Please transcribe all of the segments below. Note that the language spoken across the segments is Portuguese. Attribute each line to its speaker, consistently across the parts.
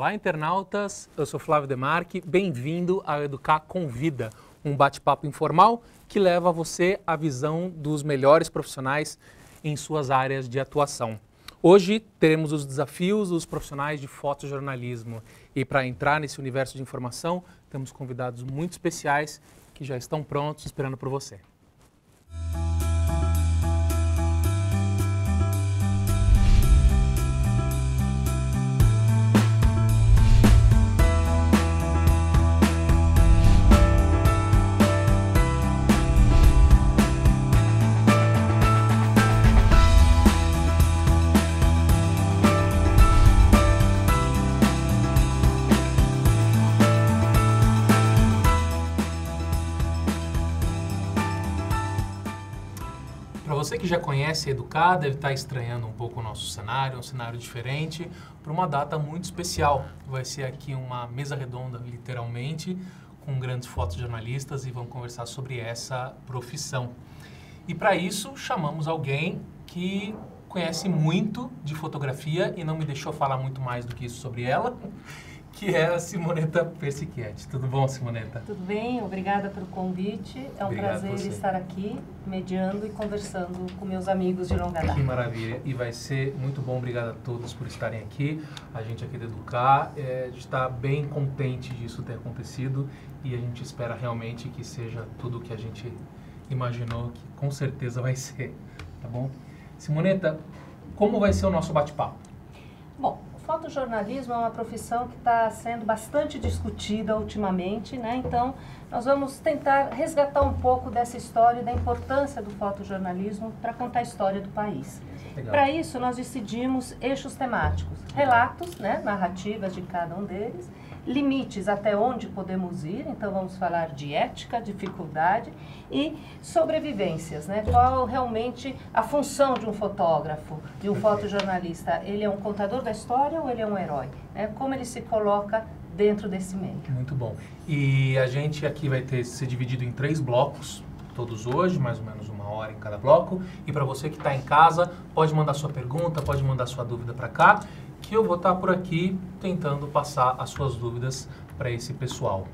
Speaker 1: Olá, internautas. Eu sou Flávio Demarque. Bem-vindo ao Educar Convida, um bate-papo informal que leva a você a visão dos melhores profissionais em suas áreas de atuação. Hoje teremos os desafios dos profissionais de fotojornalismo e para entrar nesse universo de informação, temos convidados muito especiais que já estão prontos esperando por você. Para você que já conhece a Educar, deve estar estranhando um pouco o nosso cenário, um cenário diferente, para uma data muito especial. Vai ser aqui uma mesa redonda, literalmente, com grandes fotojornalistas e vamos conversar sobre essa profissão. E para isso, chamamos alguém que conhece muito de fotografia e não me deixou falar muito mais do que isso sobre ela, que é a Simonetta Persichetti. Tudo bom, Simonetta?
Speaker 2: Tudo bem, obrigada pelo convite. É um prazer estar aqui, mediando e conversando com meus amigos de longa data.
Speaker 1: Que maravilha. E vai ser muito bom. Obrigado a todos por estarem aqui. A gente aqui do Educar está bem contente disso ter acontecido e a gente espera realmente que seja tudo o que a gente imaginou, que com certeza vai ser. Tá bom? Simonetta, como vai ser o nosso bate-papo?
Speaker 2: Bom, o fotojornalismo é uma profissão que está sendo bastante discutida ultimamente, né? Então, nós vamos tentar resgatar um pouco dessa história e da importância do fotojornalismo para contar a história do país. Para isso, nós decidimos eixos temáticos, relatos, né, narrativas de cada um deles, limites até onde podemos ir, então vamos falar de ética, dificuldade e sobrevivências, né? Qual realmente a função de um fotógrafo, de um fotojornalista? Ele é um contador da história ou ele é um herói? Né? Como ele se coloca dentro desse meio?
Speaker 1: Muito bom. E a gente aqui vai ser dividido em 3 blocos, todos hoje, mais ou menos 1 hora em cada bloco. E para você que está em casa, pode mandar sua pergunta, pode mandar sua dúvida para cá, que eu vou estar por aqui tentando passar as suas dúvidas para esse pessoal.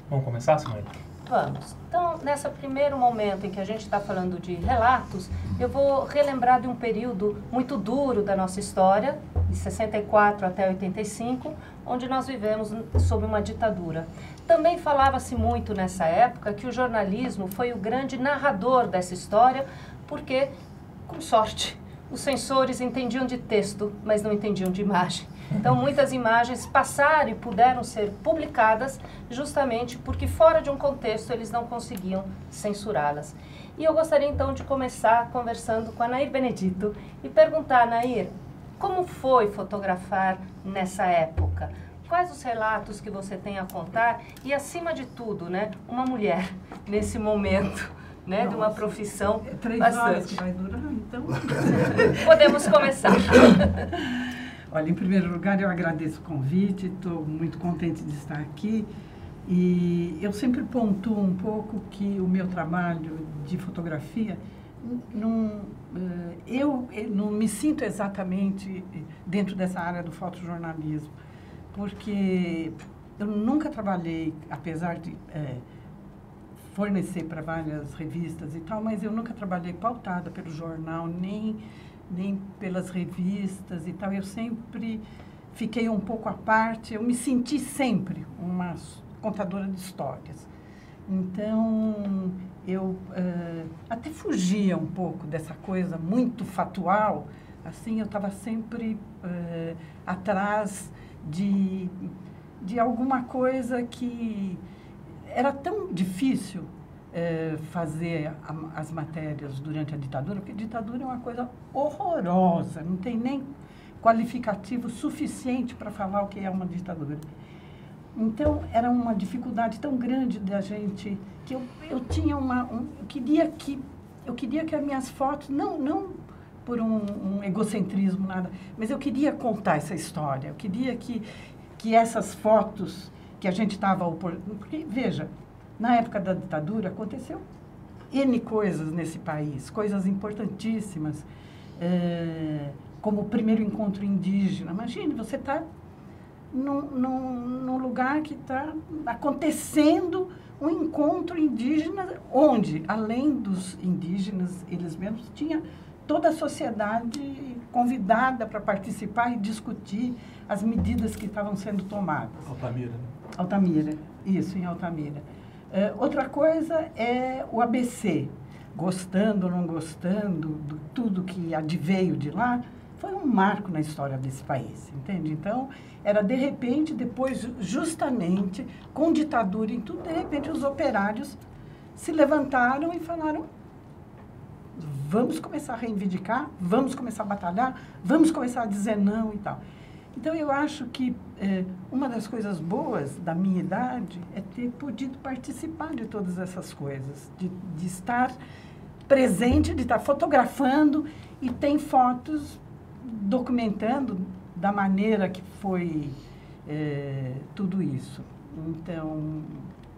Speaker 1: Vamos começar, Simonetta?
Speaker 2: Vamos. Então, nesse primeiro momento em que a gente está falando de relatos, eu vou relembrar de um período muito duro da nossa história, de 64 até 85, onde nós vivemos sob uma ditadura. Também falava-se muito nessa época que o jornalismo foi o grande narrador dessa história, porque, com sorte, os censores entendiam de texto, mas não entendiam de imagem. Então, muitas imagens passaram e puderam ser publicadas justamente porque, fora de um contexto, eles não conseguiam censurá-las. E eu gostaria, então, de começar conversando com a Nair Benedito e perguntar, Nair, como foi fotografar nessa época? Quais os relatos que você tem a contar? E, acima de tudo, né, uma mulher nesse momento, né, de uma profissão
Speaker 3: 3
Speaker 2: bastante.
Speaker 3: horas que vai durar, então...
Speaker 2: Podemos começar.
Speaker 3: Olha, em primeiro lugar, eu agradeço o convite, estou muito contente de estar aqui. E eu sempre pontuo um pouco que o meu trabalho de fotografia, eu não me sinto exatamente dentro dessa área do fotojornalismo, porque eu nunca trabalhei, apesar de fornecer para várias revistas e tal, mas eu nunca trabalhei pautada pelo jornal, nem pelas revistas e tal. Eu sempre fiquei um pouco à parte, eu me senti sempre uma contadora de histórias. Então, eu até fugia um pouco dessa coisa muito fatual, assim, eu estava sempre atrás de alguma coisa que era tão difícil fazer as matérias durante a ditadura, porque a ditadura é uma coisa horrorosa, não tem nem qualificativo suficiente para falar o que é uma ditadura. Então, era uma dificuldade tão grande da gente, que eu tinha eu queria que as minhas fotos, não por um egocentrismo, nada, mas eu queria contar essa história, eu queria que essas fotos que a gente estava... Porque, veja, na época da ditadura aconteceu N coisas nesse país, coisas importantíssimas, como o primeiro encontro indígena. Imagine, você está num lugar que está acontecendo um encontro indígena, onde, além dos indígenas, eles mesmos, tinha toda a sociedade convidada para participar e discutir as medidas que estavam sendo tomadas.
Speaker 4: Altamira, né?
Speaker 3: Altamira, isso, em Altamira. Outra coisa é o ABC. Gostando ou não gostando de tudo que adveio de lá, foi um marco na história desse país, entende? Então, era de repente, depois, justamente, com ditadura em tudo, de repente os operários se levantaram e falaram: vamos começar a reivindicar, vamos começar a batalhar, vamos começar a dizer não e tal. Então, eu acho que uma das coisas boas da minha idade é ter podido participar de todas essas coisas, de estar presente, de estar fotografando, e tem fotos documentando da maneira que foi tudo isso. Então,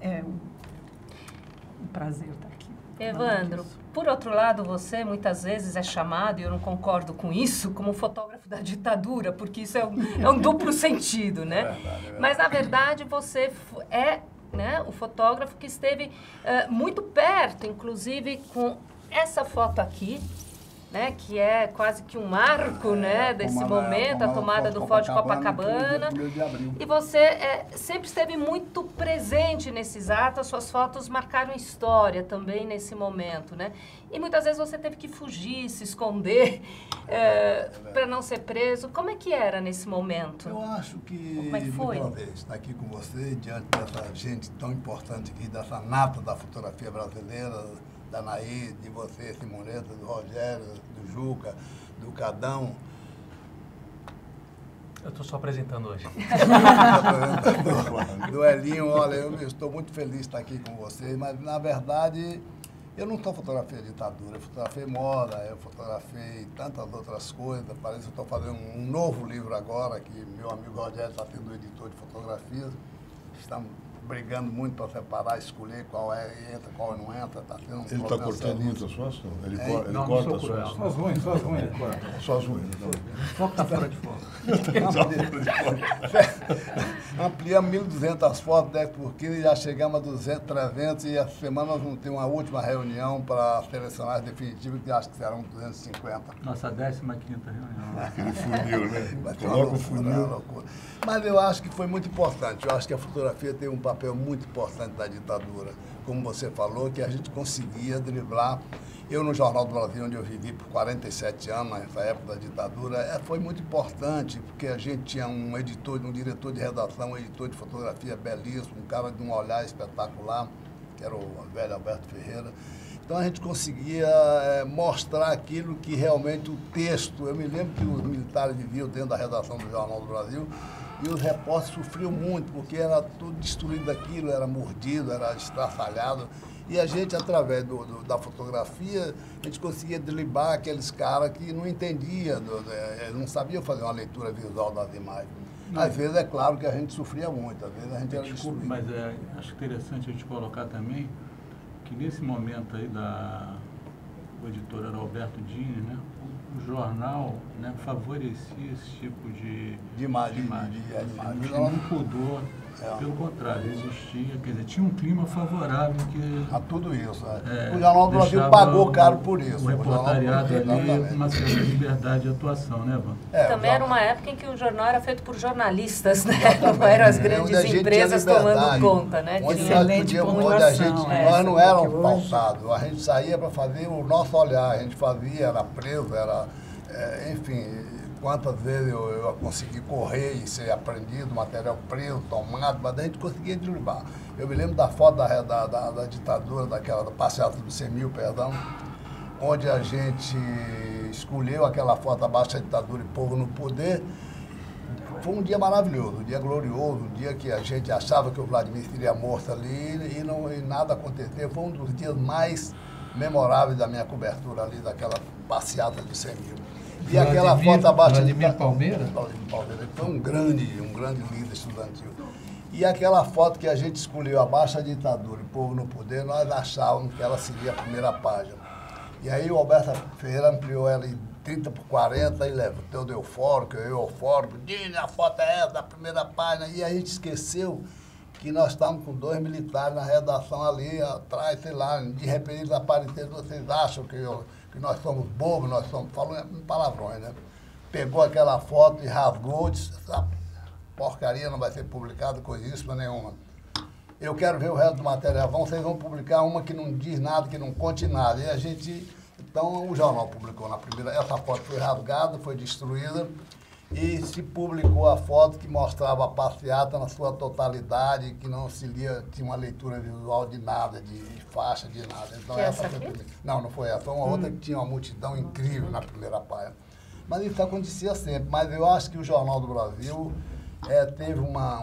Speaker 3: é um prazer estar aqui.
Speaker 2: Evandro, por outro lado, você muitas vezes é chamado, e eu não concordo com isso, como fotógrafo da ditadura, porque isso é um duplo sentido, né?
Speaker 5: É verdade.
Speaker 2: Mas, na verdade, você é, né, o fotógrafo que esteve muito perto, inclusive com essa foto aqui, né, que é quase que um marco, né, desse momento, a tomada do Forte Copacabana. E você sempre esteve muito presente nesses atos, as suas fotos marcaram história também nesse momento, né? E muitas vezes você teve que fugir, se esconder, para não ser preso. Como é que era nesse momento?
Speaker 5: Eu acho que,
Speaker 2: como é que foi?
Speaker 5: Uma vez, estar aqui com você, diante dessa gente tão importante aqui, dessa nata da fotografia brasileira, da Naí, de você, Simoneta, do Rogério, do Juca, do Cadão.
Speaker 1: Eu estou só apresentando hoje.
Speaker 5: Do Elinho, olha, eu estou muito feliz de estar aqui com vocês, mas, na verdade, eu não estou fotografando a ditadura, eu fotografei moda, eu fotografei tantas outras coisas. Parece que eu estou fazendo um novo livro agora, que meu amigo Rogério está sendo editor de fotografias. Estamos brigando muito para separar, escolher qual entra, qual não entra. Tá tendo
Speaker 6: Ele está cortando muito as fotos? Ele corta as fotos?
Speaker 4: Só as ruins, só as ruins.
Speaker 6: Só as ruins.
Speaker 4: O foco está fora de foco.
Speaker 5: Ampliamos 1.200 fotos, 10 por quilo, e já chegamos a 200, 300, e essa semana nós vamos ter uma última reunião para selecionar as definitivas, que acho que serão 250.
Speaker 4: Nossa 15ª reunião.
Speaker 6: Aquele funil, né?
Speaker 5: Vai ter uma
Speaker 6: Coloca o
Speaker 5: loucura,
Speaker 6: funil.
Speaker 5: uma loucura. Mas eu acho que foi muito importante. Eu acho que a fotografia tem um papel muito importante da ditadura. Como você falou, que a gente conseguia driblar. Eu, no Jornal do Brasil, onde eu vivi por 47 anos, nessa época da ditadura, foi muito importante, porque a gente tinha um editor, um diretor de redação, um editor de fotografia belíssimo, um cara de um olhar espetacular, que era o velho Alberto Ferreira. Então, a gente conseguia mostrar aquilo que realmente o texto... Eu me lembro que os militares viviam dentro da redação do Jornal do Brasil, e os repórteres sofriam muito, porque era tudo destruído daquilo, era mordido, era estraçalhado. E a gente, através da fotografia, a gente conseguia driblar aqueles caras que não entendiam, não sabiam fazer uma leitura visual das imagens. Às vezes, é claro que a gente sofria muito, às vezes a gente era destruído.
Speaker 4: Mas acho interessante a gente colocar também que nesse momento aí o editor era Alberto Dini, né? O jornal, né, favorecia esse tipo de imagem. Não mudou, pelo contrário, existia, quer dizer, tinha um clima favorável
Speaker 5: a tudo isso. O Jornal do Brasil pagou caro por isso.
Speaker 4: O reportariado ali com uma certa liberdade de atuação, né, Van?
Speaker 2: Também era uma época em que o jornal era feito por jornalistas, né? Não eram as grandes empresas tomando conta, né?
Speaker 5: Onde nós não éramos pautados. A gente saía para fazer o nosso olhar, a gente fazia, era preso, enfim, quantas vezes eu consegui correr e ser apreendido, material preso, tomado, mas a gente conseguia derrubar. Eu me lembro da foto da ditadura, da passeata do 100.000, perdão, onde a gente escolheu aquela foto abaixo da ditadura e povo no poder. Foi um dia maravilhoso, um dia glorioso, um dia que a gente achava que o Vladimir seria morto ali e nada aconteceu. Foi um dos dias mais memoráveis da minha cobertura ali, daquela passeata de 100.000. E aquela foto abaixo...
Speaker 7: Vladimir Palmeira?
Speaker 5: Vladimir Palmeira, foi um grande líder estudantil. E aquela foto que a gente escolheu abaixo da ditadura e o povo no poder, nós achávamos que ela seria a primeira página. E aí o Alberto Ferreira ampliou ela em 30 por 40 e levantou do eufórico, eu eufórico, Dini, a foto é essa, da primeira página. E a gente esqueceu que nós estávamos com 2 militares na redação ali atrás, sei lá, de repente eles apareceram, vocês acham que nós somos bobos, nós somos, falando em palavrões, né? Pegou aquela foto e rasgou, disse, essa porcaria não vai ser publicada, coisíssima nenhuma. Eu quero ver o resto do material, vocês vão publicar uma que não diz nada, que não conte nada. E a gente, então o jornal publicou na primeira, essa foto foi rasgada, foi destruída, e se publicou a foto que mostrava a passeata na sua totalidade, que não se lia, tinha uma leitura visual de nada, de faixa, de nada. Então,
Speaker 2: essa
Speaker 5: foi
Speaker 2: aqui?
Speaker 5: Não foi essa, foi uma outra que tinha uma multidão incrível na primeira página. Mas isso acontecia sempre, mas eu acho que o Jornal do Brasil teve uma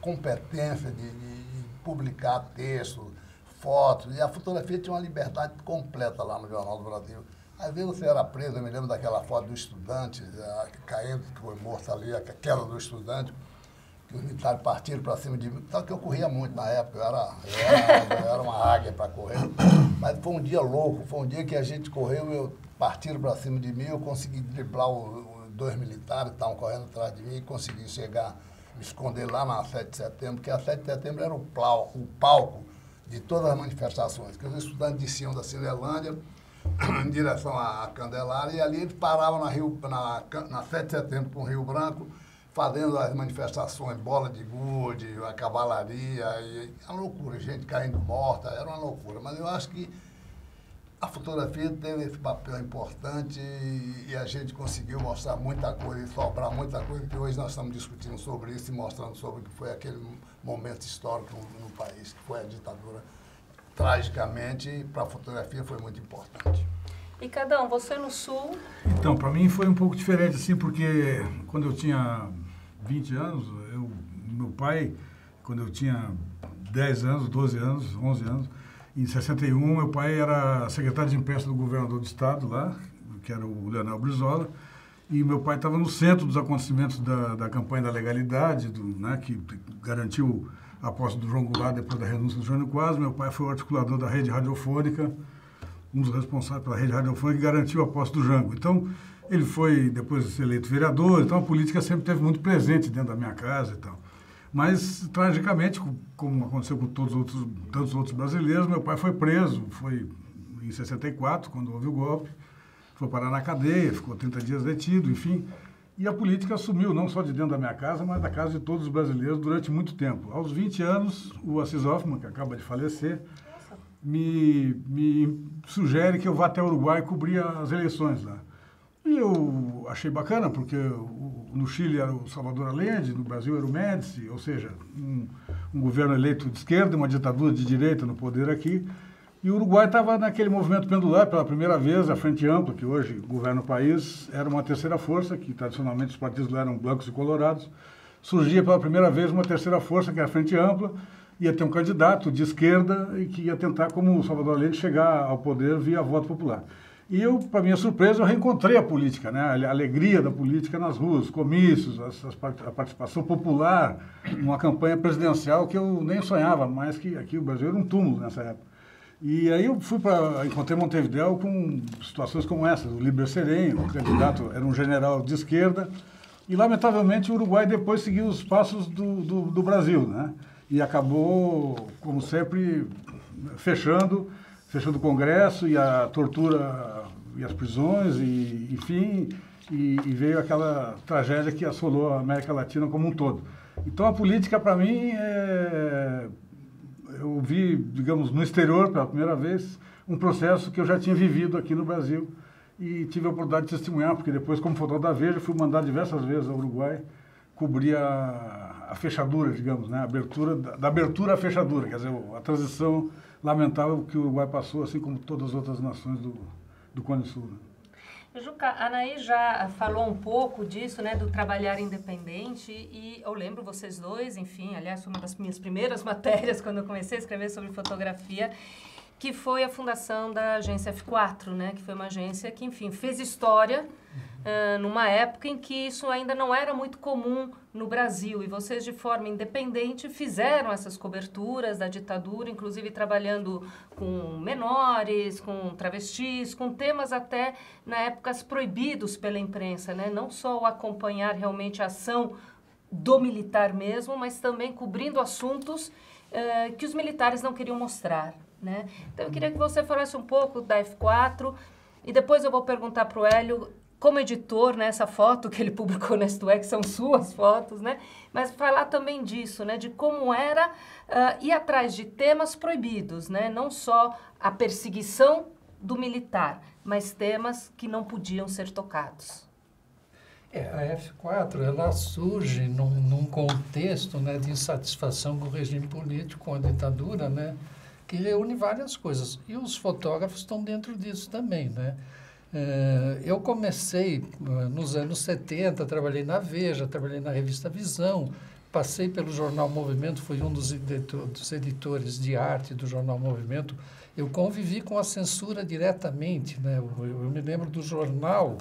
Speaker 5: competência de publicar textos, fotos, e a fotografia tinha uma liberdade completa lá no Jornal do Brasil. Às vezes você era preso, eu me lembro daquela foto do estudante, caindo, que foi morto ali, a queda do estudante, que os militares partiram para cima de mim. Só que eu corria muito na época, eu era uma águia para correr. Mas foi um dia louco, foi um dia que a gente correu, partiram para cima de mim, eu consegui driblar os 2 militares que estavam correndo atrás de mim e consegui chegar, me esconder lá na 7 de setembro, porque a 7 de setembro era o palco de todas as manifestações, que os estudantes desciam da Cinelândia em direção à Candelária, e ali eles paravam na 7 de setembro com o Rio Branco, fazendo as manifestações, bola de gude, a cavalaria, e a loucura, gente caindo morta, era uma loucura. Mas eu acho que a fotografia teve esse papel importante e a gente conseguiu mostrar muita coisa e sobrar muita coisa, que hoje nós estamos discutindo sobre isso e mostrando sobre o que foi aquele momento histórico no país, que foi a ditadura. Tragicamente, para a fotografia foi muito importante.
Speaker 2: E Cadão, você no Sul?
Speaker 7: Então, para mim foi um pouco diferente, assim, porque quando eu tinha 20 anos, meu pai, quando eu tinha 10 anos, 12 anos, 11 anos, em 61, meu pai era secretário de imprensa do governador do estado lá, que era o Leonel Brizola, e meu pai estava no centro dos acontecimentos da campanha da legalidade, né, que garantiu a posse do João Goulart depois da renúncia do Jânio Quadros. Meu pai foi o articulador da rede radiofônica, um dos responsáveis pela rede radiofônica, que garantiu a posse do Jango. Então, ele foi depois eleito vereador, então a política sempre esteve muito presente dentro da minha casa e tal. Mas, tragicamente, como aconteceu com tantos outros brasileiros, meu pai foi preso, foi em 64, quando houve o golpe, foi parar na cadeia, ficou 30 dias detido, enfim. E a política sumiu, não só de dentro da minha casa, mas da casa de todos os brasileiros durante muito tempo. Aos 20 anos, o Assis Hoffmann, que acaba de falecer, me sugere que eu vá até o Uruguai cobrir as eleições lá. E eu achei bacana, porque no Chile era o Salvador Allende, no Brasil era o Médici, ou seja, um governo eleito de esquerda, uma ditadura de direita no poder aqui. E o Uruguai estava naquele movimento pendular pela primeira vez, a Frente Ampla, que hoje governa o país, era uma terceira força, que tradicionalmente os partidos lá eram brancos e colorados. Surgia pela primeira vez uma terceira força, que era a Frente Ampla, ia ter um candidato de esquerda e que ia tentar, como o Salvador Allende, chegar ao poder via voto popular. E eu, para minha surpresa, eu reencontrei a política, né? A alegria da política nas ruas, comícios, a participação popular, numa campanha presidencial que eu nem sonhava mais, que aqui o Brasil era um túmulo nessa época. E aí eu encontrei Montevidéu com situações como essa, o Líber Serem, o candidato era um general de esquerda, e lamentavelmente o Uruguai depois seguiu os passos do Brasil, né? E acabou, como sempre, fechando o Congresso e a tortura e as prisões, e, enfim, e veio aquela tragédia que assolou a América Latina como um todo. Então a política, para mim, eu vi, digamos, no exterior, pela primeira vez, um processo que eu já tinha vivido aqui no Brasil e tive a oportunidade de testemunhar, porque depois, como fotógrafo da Veja, fui mandado diversas vezes ao Uruguai cobrir a fechadura, digamos, né? Da abertura à fechadura, quer dizer, a transição lamentável que o Uruguai passou, assim como todas as outras nações do Cone Sul. Né?
Speaker 2: Juca, a Anaí já falou um pouco disso, né, do trabalhar independente, e eu lembro vocês dois, enfim, aliás, foi uma das minhas primeiras matérias quando eu comecei a escrever sobre fotografia. que foi a fundação da agência F4, né? Que foi uma agência que, enfim, fez história numa época em que isso ainda não era muito comum no Brasil. E vocês, de forma independente, fizeram essas coberturas da ditadura, inclusive trabalhando com menores, com travestis, com temas até, na época, proibidos pela imprensa, né? Não só o acompanhar realmente a ação do militar mesmo, mas também cobrindo assuntos que os militares não queriam mostrar, né? Então, eu queria que você falasse um pouco da F4 e depois eu vou perguntar para o Hélio, como editor, né, essa foto que ele publicou na Isto É, que são suas fotos, né? Mas falar também disso, né? De como era ir atrás de temas proibidos, né? Não só a perseguição do militar, mas temas que não podiam ser tocados.
Speaker 8: A F4, ela surge num contexto, né, de insatisfação com o regime político, com a ditadura, né, que reúne várias coisas. E os fotógrafos estão dentro disso também, né? Eu comecei nos anos 70, trabalhei na Veja, trabalhei na revista Visão, passei pelo jornal Movimento, fui um dos editores de arte do jornal Movimento. Eu convivi com a censura diretamente, né? Eu me lembro do jornal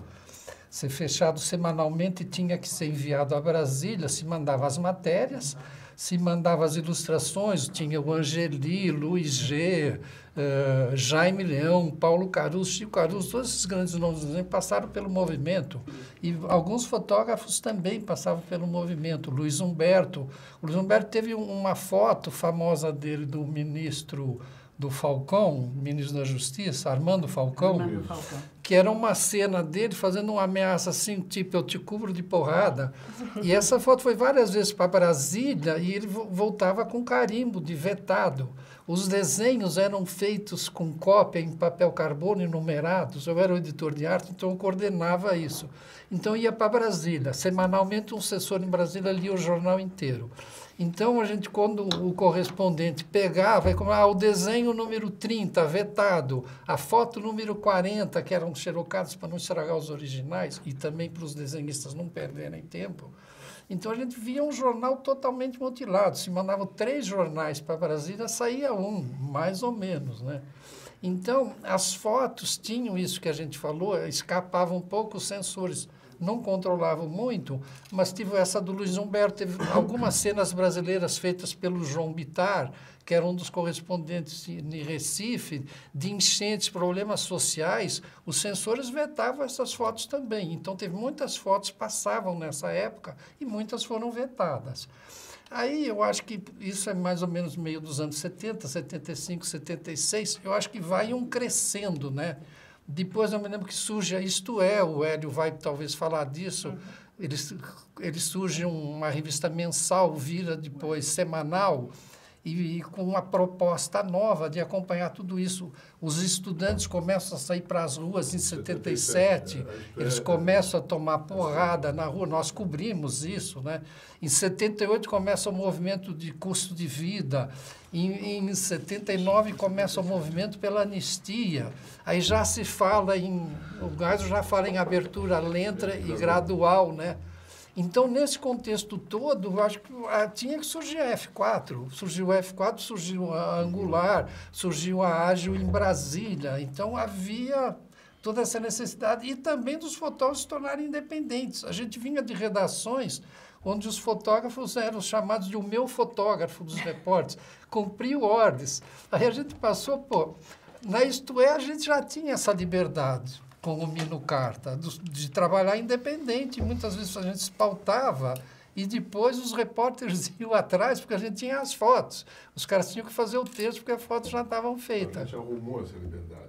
Speaker 8: ser fechado semanalmente, tinha que ser enviado a Brasília, se mandava as matérias, se mandava as ilustrações, tinha o Angeli, Luiz G., Jaime Leão, Paulo Caruso, Chico Caruso, todos esses grandes nomes passaram pelo movimento. E alguns fotógrafos também passavam pelo movimento. Luiz Humberto. O Luiz Humberto teve uma foto famosa dele do ministro do Falcão, ministro da Justiça, Armando Falcão, que era uma cena dele fazendo uma ameaça assim, tipo, eu te cubro de porrada. E essa foto foi várias vezes para Brasília e ele voltava com carimbo de vetado. Os desenhos eram feitos com cópia em papel carbono e numerados. Eu era o editor de arte, então eu coordenava isso. Então ia para Brasília. Semanalmente um assessor em Brasília lia o jornal inteiro. Então, a gente, quando o correspondente pegava, o desenho número 30, vetado, a foto número 40, que eram xerocadas para não estragar os originais, e também para os desenhistas não perderem tempo. Então, a gente via um jornal totalmente mutilado. Se mandavam 3 jornais para Brasília, saía um, mais ou menos, né? Então, as fotos tinham isso que a gente falou, escapavam um pouco os censores. Não controlavam muito, mas tive essa do Luiz Humberto, teve algumas cenas brasileiras feitas pelo João Bittar, que era um dos correspondentes em Recife, de enchentes, problemas sociais, os censores vetavam essas fotos também. Então, teve muitas fotos que passavam nessa época e muitas foram vetadas. Aí, eu acho que isso é mais ou menos meio dos anos 70, 75, 76, eu acho que vai crescendo, né? Depois eu me lembro que surge a Isto É, o Hélio vai talvez falar disso, ele surge uma revista mensal, vira depois semanal, e com uma proposta nova de acompanhar tudo isso. Os estudantes começam a sair para as ruas em 77, eles começam a tomar porrada na rua, nós cobrimos isso, né? Em 78 começa o movimento de custo de vida, em 79 começa o movimento pela anistia, aí já se fala o Geisel já fala em abertura lenta e gradual, né? Então, nesse contexto todo, eu acho que tinha que surgir a F4. Surgiu a F4, surgiu a Angular, surgiu a Ágil em Brasília. Então, havia toda essa necessidade. E também dos fotógrafos se tornarem independentes. A gente vinha de redações onde os fotógrafos eram chamados de o meu fotógrafo dos repórteres. Cumpriu ordens. Aí a gente passou, na Isto É, a gente já tinha essa liberdade com o Mino Carta, de trabalhar independente. Muitas vezes a gente se pautava e depois os repórteres iam atrás, porque a gente tinha as fotos. Os caras tinham que fazer o texto, porque as fotos já estavam feitas.
Speaker 6: A gente arrumou essa liberdade.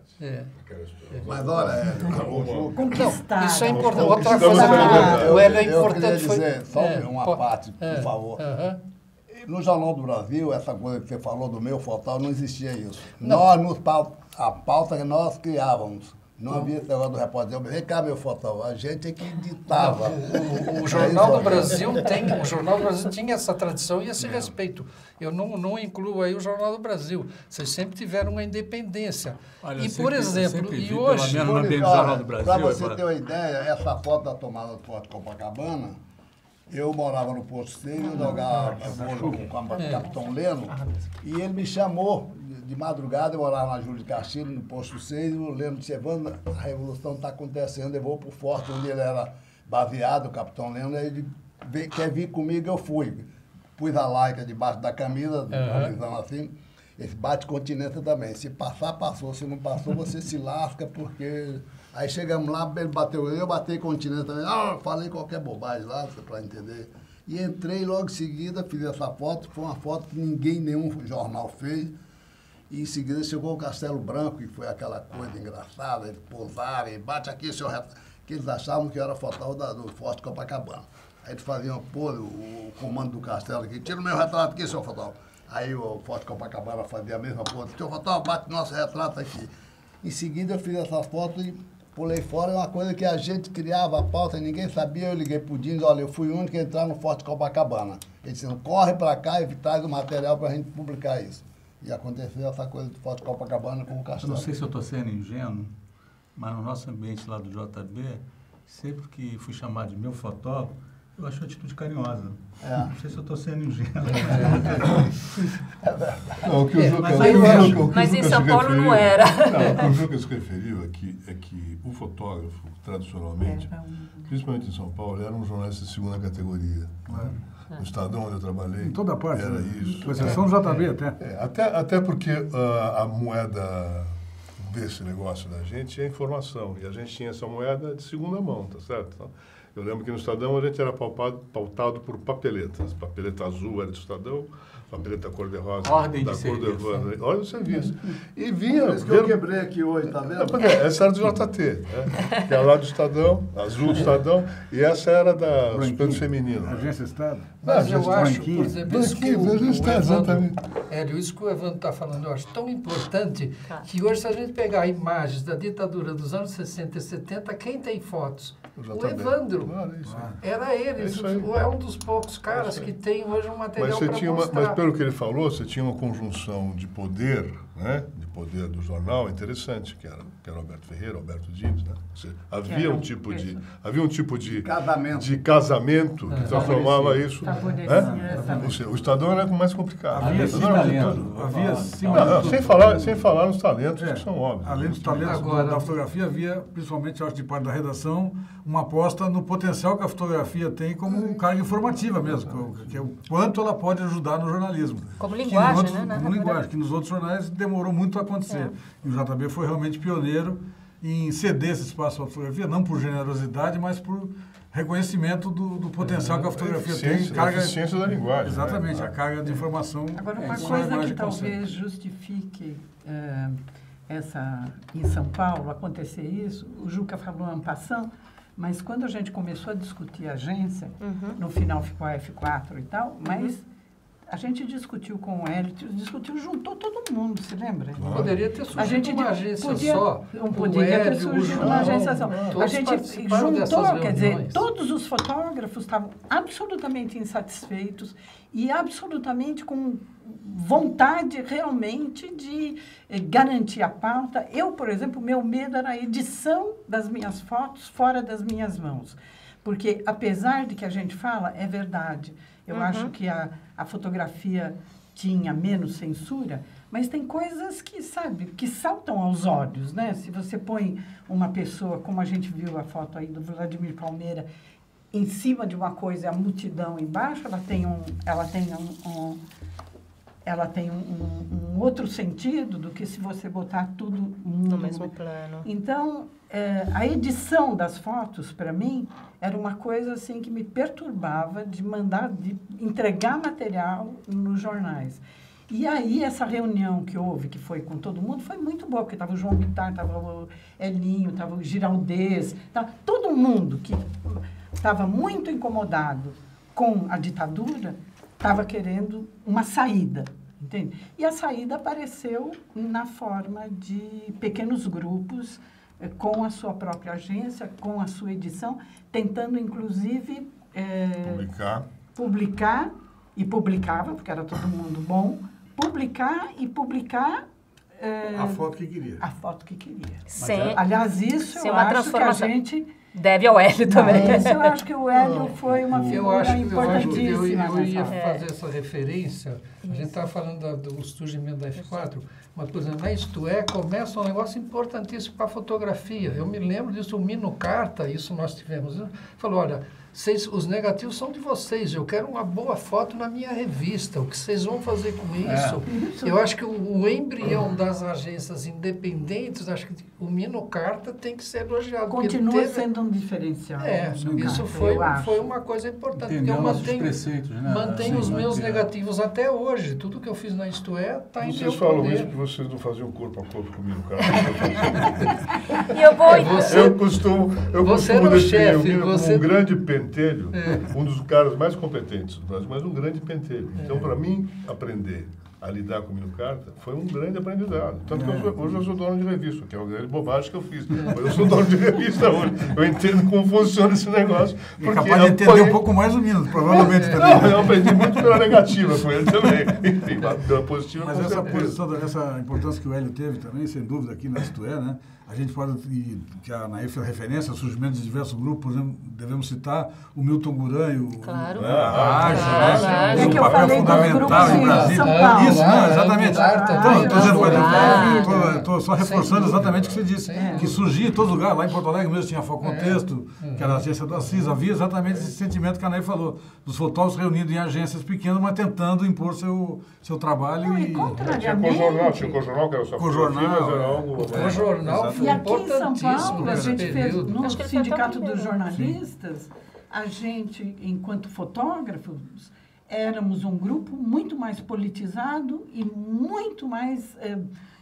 Speaker 5: Mas olha,
Speaker 3: conquistar.
Speaker 8: Isso é importante. Outra coisa que o Hélio é importante.
Speaker 5: Eu queria dizer, só uma parte, por favor. No Jornal do Brasil, essa coisa que você falou do meu fotógrafo, não existia isso. A pauta que nós criávamos. Não havia esse negócio do repórter. Vem cá, meu fotógrafo. A gente é que ditava.
Speaker 8: O Jornal do Brasil tinha essa tradição e esse respeito. Eu não incluo aí o Jornal do Brasil. Vocês sempre tiveram uma independência.
Speaker 4: Olha,
Speaker 8: por exemplo, e hoje...
Speaker 4: Para você
Speaker 5: ter uma ideia, essa foto da tomada do Forte Copacabana, Eu morava no Posto 6, eu jogava vôlei com o Capitão Leno, e ele me chamou de madrugada, eu morava na Júlio de Castilho, no Posto 6, o Leno disse, Evandro, a revolução está acontecendo, eu vou para o forte onde ele era baseado, o Capitão Leno, aí ele quer vir comigo, eu fui. Pus a laica debaixo da camisa, avisando assim, esse bate continência também, se passar, passou, se não passou, você se lasca, porque... Aí chegamos lá, ele bateu, eu bati continência também, falei qualquer bobagem lá, para entender. E entrei logo em seguida, fiz essa foto, foi uma foto que nenhum jornal fez. E em seguida chegou o Castelo Branco, que foi aquela coisa engraçada, eles pousaram, e bate aqui, senhor retrato, que eles achavam que eu era fotógrafo do Forte Copacabana. Aí eles faziam, o comando do castelo aqui, tira o meu retrato aqui, senhor fotógrafo. Aí o Forte Copacabana fazia a mesma coisa, senhor fotógrafo, bate nosso retrato aqui. Em seguida eu fiz essa foto e pulei fora, é uma coisa que a gente criava a pauta e ninguém sabia, eu liguei pro Diniz, olha, eu fui o único a entrar no Forte Copacabana. Ele disse, corre para cá e traz o material para a gente publicar isso. E aconteceu essa coisa do Forte Copacabana com o Castelo.
Speaker 4: Eu não sei se eu estou sendo ingênuo, mas no nosso ambiente lá do JB, sempre que fui chamado de meu fotógrafo, eu acho uma atitude carinhosa. Não sei se eu estou sendo ingênuo.
Speaker 2: Mas em São Paulo não era.
Speaker 6: Não, o que o Juca se referiu é que o fotógrafo, tradicionalmente, principalmente em São Paulo, era um jornalista de segunda categoria. No Estadão, onde eu trabalhei,
Speaker 7: em toda parte,
Speaker 6: era isso.
Speaker 7: Com exceção do JB até.
Speaker 6: Até porque a moeda desse negócio da gente é informação. E a gente tinha essa moeda de segunda mão, tá certo? Então, eu lembro que no Estadão a gente era pautado por papeletas. Papeleta azul era do Estadão, papeleta cor-de-rosa da cor do Evandro. Olha o serviço. E vinha...
Speaker 5: Por isso que eu quebrei aqui hoje, tá vendo?
Speaker 6: Essa era do JT, né? Que era lá do Estadão, azul do Estadão, e essa era da Suplemento Feminino.
Speaker 7: Agência Estado.
Speaker 8: Mas eu acho, por exemplo, isso que o Evandro está falando, eu acho tão importante que hoje, se a gente pegar imagens da ditadura dos anos 60 e 70, quem tem fotos? O Evandro. Era ele. É um dos poucos caras que tem hoje um material para mostrar.
Speaker 6: Mas pelo que ele falou, você tinha uma conjunção de poder, né? De poder do jornal interessante, que era Alberto Ferreira, Alberto Diniz, né? Havia um tipo de casamento que transformava isso. O Estadão era mais complicado. Sem falar nos talentos que são óbvios.
Speaker 7: Além dos talentos da fotografia, havia, principalmente, acho, de parte da redação, uma aposta no potencial que a fotografia tem como carga informativa mesmo, que é o quanto ela pode ajudar no jornalismo.
Speaker 2: Como linguagem, né?
Speaker 7: Como linguagem, que nos outros jornais demorou muito a acontecer. E o JB foi realmente pioneiro em ceder esse espaço à fotografia, não por generosidade, mas por reconhecimento do potencial que a fotografia tem.
Speaker 6: A eficiência da linguagem.
Speaker 7: Exatamente,
Speaker 6: né?
Speaker 7: a carga de informação.
Speaker 3: Agora, uma coisa que talvez justifique em São Paulo acontecer isso, o Juca falou en passant, mas quando a gente começou a discutir a agência, no final ficou a F4 e tal, mas a gente discutiu com o Hélio, juntou todo mundo, se lembra?
Speaker 8: Poderia ter surgido uma agência só.
Speaker 3: Poderia ter surgido uma agência só. A gente juntou, quer dizer, todos os fotógrafos estavam absolutamente insatisfeitos e absolutamente com vontade realmente de garantir a pauta. Eu, por exemplo, meu medo era a edição das minhas fotos fora das minhas mãos. Porque, apesar de que a gente fala, é verdade. Eu acho que a fotografia tinha menos censura, mas tem coisas que, sabe, que saltam aos olhos, né? Se você põe uma pessoa, como a gente viu a foto aí do Vladimir Palmeira, em cima de uma coisa, a multidão embaixo, ela tem um outro sentido do que se você botar tudo
Speaker 2: no mesmo plano.
Speaker 3: Então, a edição das fotos, para mim, era uma coisa assim que me perturbava de entregar material nos jornais. E aí, essa reunião que houve, que foi com todo mundo, foi muito boa, porque estava o João Bittar, estava o Elinho, estava o Giraldez, todo mundo que estava muito incomodado com a ditadura, estava querendo uma saída, entende? E a saída apareceu na forma de pequenos grupos, com a sua própria agência, com a sua edição, tentando, inclusive, publicar, e publicava, porque era todo mundo bom, publicar
Speaker 7: a foto que queria.
Speaker 3: A foto que queria.
Speaker 2: Sim.
Speaker 3: Aliás, isso eu acho que a gente
Speaker 2: deve ao Hélio também.
Speaker 3: Mas eu acho que o Hélio foi uma figura importantíssima.
Speaker 8: Eu ia
Speaker 3: nessa
Speaker 8: fazer essa referência. A gente estava falando do surgimento da F4, mas, por exemplo, na Isto É, começa um negócio importantíssimo para a fotografia. Eu me lembro disso, o Mino Carta, isso nós tivemos. Falou, olha, os negativos são de vocês, eu quero uma boa foto na minha revista, o que vocês vão fazer com isso? Eu acho que o embrião das agências independentes, acho que o Mino Carta tem que ser elogiado.
Speaker 3: Continua sendo um diferencial.
Speaker 8: Isso foi uma coisa importante.
Speaker 4: Entendeu
Speaker 8: eu
Speaker 4: sim,
Speaker 8: mantenho os meus negativos até hoje. Tudo que eu fiz na Isto É está em meu
Speaker 6: Vocês falam
Speaker 8: poder.
Speaker 6: isso porque vocês não faziam corpo a corpo comigo, cara.
Speaker 2: E eu vou...
Speaker 6: Eu costumo
Speaker 8: Você era o
Speaker 6: definir
Speaker 8: chefe,
Speaker 6: o Mino
Speaker 8: você-
Speaker 6: como um grande pentelho, um dos caras mais competentes do Brasil, mas um grande pentelho. Então, para mim, aprender a lidar com o Mino Carta foi um grande aprendizado. Tanto que hoje eu sou dono de revista, que é uma grande bobagem que eu fiz. Mas eu sou dono de revista hoje. Eu entendo como funciona esse negócio.
Speaker 7: E capaz de entender um pouco mais o Minos, provavelmente também.
Speaker 6: Não, eu aprendi muito pela negativa com ele também. Enfim, pela positiva
Speaker 7: Mas
Speaker 6: com
Speaker 7: essa
Speaker 6: certeza.
Speaker 7: posição, essa importância que o Hélio teve também, sem dúvida, aqui na Isto É, né? A gente pode, que a Naif é referência, surgimento de diversos grupos, por exemplo, devemos citar o Milton Guran e o
Speaker 2: Claro.
Speaker 7: a AGE,
Speaker 2: Claro.
Speaker 7: né?
Speaker 3: É que eu
Speaker 7: Um papel
Speaker 3: falei dos
Speaker 7: fundamental
Speaker 3: grupos
Speaker 7: em
Speaker 3: de
Speaker 7: Brasília.
Speaker 3: São Paulo.
Speaker 7: Isso, não, exatamente. Então, estou dizendo,
Speaker 3: Claro.
Speaker 7: estou só reforçando exatamente o que você disse,
Speaker 8: Sem
Speaker 7: que surgia em todo lugar, lá em Porto Alegre mesmo tinha a Focontexto, que era a agência do Assis, havia exatamente esse sentimento que a Naif falou, dos fotógrafos reunidos em agências pequenas, mas tentando impor seu trabalho
Speaker 3: Não, e
Speaker 7: e...
Speaker 6: Tinha cojornal, que era só
Speaker 7: Cojornal,
Speaker 6: fotografia, mas era algo...
Speaker 8: O jornal foi
Speaker 3: E aqui em São
Speaker 8: importantíssimo
Speaker 3: Paulo, a
Speaker 8: nesse
Speaker 3: gente fez,
Speaker 8: período.
Speaker 3: no
Speaker 2: Acho que ele foi até o
Speaker 3: Sindicato dos
Speaker 2: primeiro.
Speaker 3: Jornalistas, a gente, enquanto fotógrafos, éramos um grupo muito mais politizado e muito mais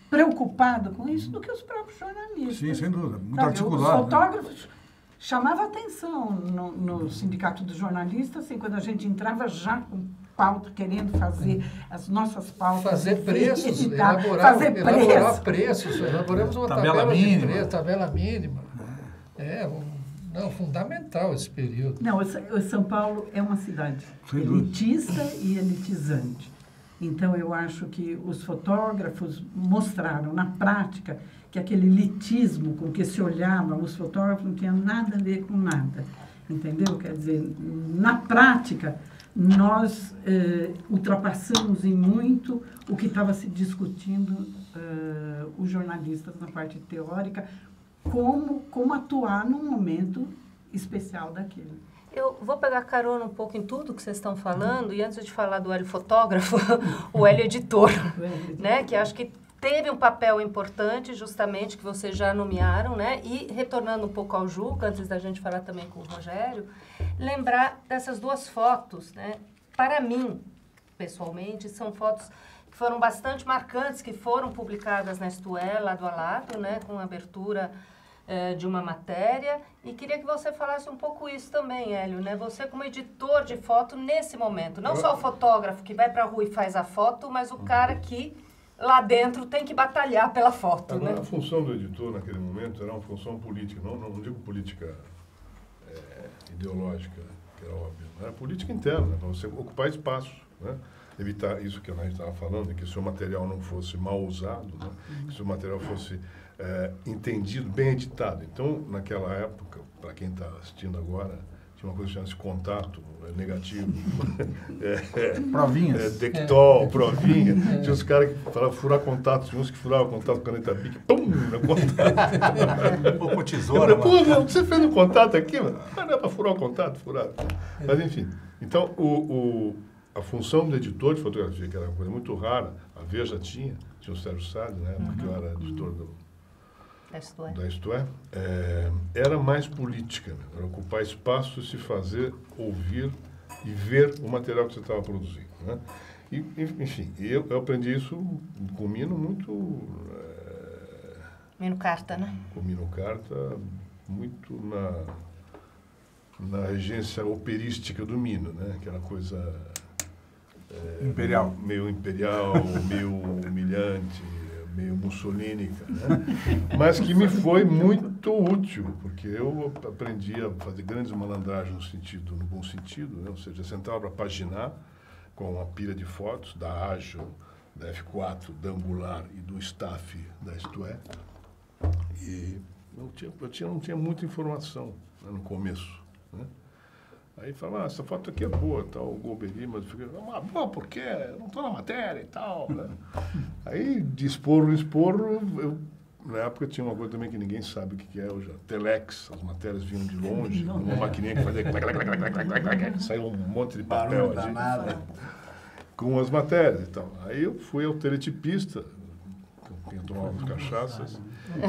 Speaker 3: preocupado com isso do que os próprios jornalistas.
Speaker 7: Sim, sem dúvida, muito
Speaker 3: Sabe,
Speaker 7: articulado.
Speaker 3: Os
Speaker 7: né?
Speaker 3: fotógrafos chamavam atenção no Sindicato dos Jornalistas, assim, quando a gente entrava já com pauta, querendo fazer as nossas pautas.
Speaker 8: Fazer preços,
Speaker 3: e tal.
Speaker 8: elaborar
Speaker 3: preço.
Speaker 8: preços. Elaboramos uma
Speaker 7: Tabela
Speaker 8: tabela
Speaker 7: mínima.
Speaker 8: de preço, tabela mínima. Fundamental esse período.
Speaker 3: Não, São Paulo é uma cidade
Speaker 7: Sem dúvida.
Speaker 3: elitista e elitizante. Então, eu acho que os fotógrafos mostraram, na prática, que aquele elitismo com que se olhavam os fotógrafos não tinha nada a ver com nada. Entendeu? Quer dizer, na prática, nós ultrapassamos em muito o que estava se discutindo os jornalistas na parte teórica, como atuar num momento especial daquele.
Speaker 2: Eu vou pegar carona um pouco em tudo que vocês estão falando, e antes de falar do Hélio fotógrafo, o Hélio editor, né? Que acho que teve um papel importante, justamente, que vocês já nomearam, né? E retornando um pouco ao Juca, antes da gente falar também com o Rogério, lembrar dessas duas fotos, né? Para mim, pessoalmente, são fotos que foram bastante marcantes, que foram publicadas na Isto É, lado a lado, né? Com a abertura de uma matéria, e queria que você falasse um pouco isso também, Hélio, né? Você como editor de foto nesse momento, não só o fotógrafo que vai para a rua e faz a foto, mas o cara que lá dentro tem que batalhar pela foto,
Speaker 6: Agora,
Speaker 2: né?
Speaker 6: a função do editor naquele momento era uma função política, não digo política ideológica, que era óbvio, era política interna, para você ocupar espaço, né? Evitar isso que a gente estava falando, que o seu material não fosse mal usado, né? Que o seu material fosse entendido, bem editado. Então, naquela época, para quem está assistindo agora, tinha uma coisa que chama-se contato negativo.
Speaker 7: Provinhas.
Speaker 6: Dectol, provinha. Tinha os caras que falavam furar contato, tinha uns que furavam contato com caneta bic, pum, no contato.
Speaker 9: Ou com tesoura.
Speaker 6: Pô, mano, você fez um contato aqui, mano? Ah, não é para furar o contato, furar. Mas, enfim. Então, a função do editor de fotografia, que era uma coisa muito rara, a Veja tinha o Sérgio Salles, né, porque eu era editor da Isto É, era mais política, né? Era ocupar espaço e se fazer ouvir e ver o material que você estava produzindo, né? E, enfim, eu aprendi isso com o Mino muito...
Speaker 2: Mino Carta, né?
Speaker 6: Com o Mino Carta, muito na regência operística do Mino, né? Aquela coisa...
Speaker 9: Imperial.
Speaker 6: Meio imperial, meio humilhante, meio mussolínica, né? Mas que me foi muito útil, porque eu aprendi a fazer grandes malandragens no bom sentido, né? Ou seja, sentava para paginar com uma pilha de fotos da Agile, da F4, da Angular e do staff da Isto É, e eu não tinha muita informação, né, no começo, né? Aí falava, essa foto aqui é boa, tal, o Golbery, mas eu fiquei, boa, por quê? Eu não estou na matéria e tal, né? Aí, de esporro em esporro, na época tinha uma coisa também que ninguém sabe o que é hoje, a Telex, as matérias vinham de longe, uma maquininha que fazia saiu um monte de papel ali, com as matérias e tal. Aí eu fui ao teletipista, que tomava as cachaças,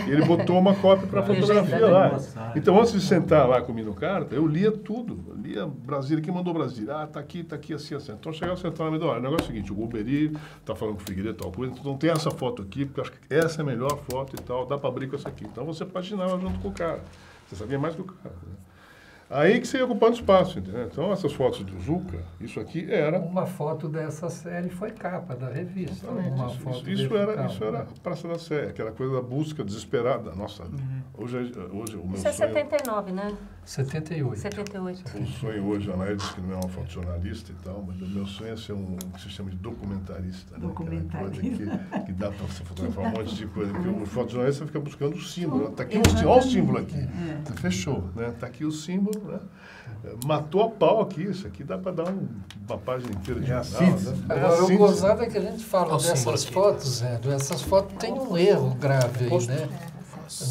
Speaker 6: e ele botou uma cópia para fotografia lá. Então, antes de sentar lá com o Mino Carta, eu lia tudo. Eu lia Brasília, quem mandou Brasília? Ah, tá aqui, assim, assim. Então, chegava a sentar na minha hora. O negócio é o seguinte, o Golbery tá falando com o Figueiredo, tal coisa, então não tem essa foto aqui, porque eu acho que essa é a melhor foto e tal, dá para abrir com essa aqui. Então, você paginava junto com o cara. Você sabia mais que o cara, né? Aí que você ia ocupando espaço, entendeu? Então, essas fotos do Zucca, isso aqui era...
Speaker 8: Uma foto dessa série foi capa da revista.
Speaker 6: Isso era a Praça da Sé, aquela coisa da busca desesperada. Nossa, hoje o meu
Speaker 2: Isso é
Speaker 6: sonho...
Speaker 2: 79, né?
Speaker 8: 78.
Speaker 2: 78.
Speaker 6: O sonho hoje, a Anaíra disse que não é uma fotojornalista e tal, mas o meu sonho é ser um que se chama de documentarista. Né?
Speaker 3: Documentarista.
Speaker 6: Coisa que dá para você fotografar um monte de coisa. Porque o fotojornalista fica buscando o símbolo. Está aqui olha o símbolo aqui. Fechou, né? Está aqui o símbolo, né? Matou a pau aqui, isso aqui dá para dar uma página inteira de jornal. Né?
Speaker 8: Agora, o gozado é que a gente fala dessas fotos, Zé, essas fotos tem um erro grave aí, né?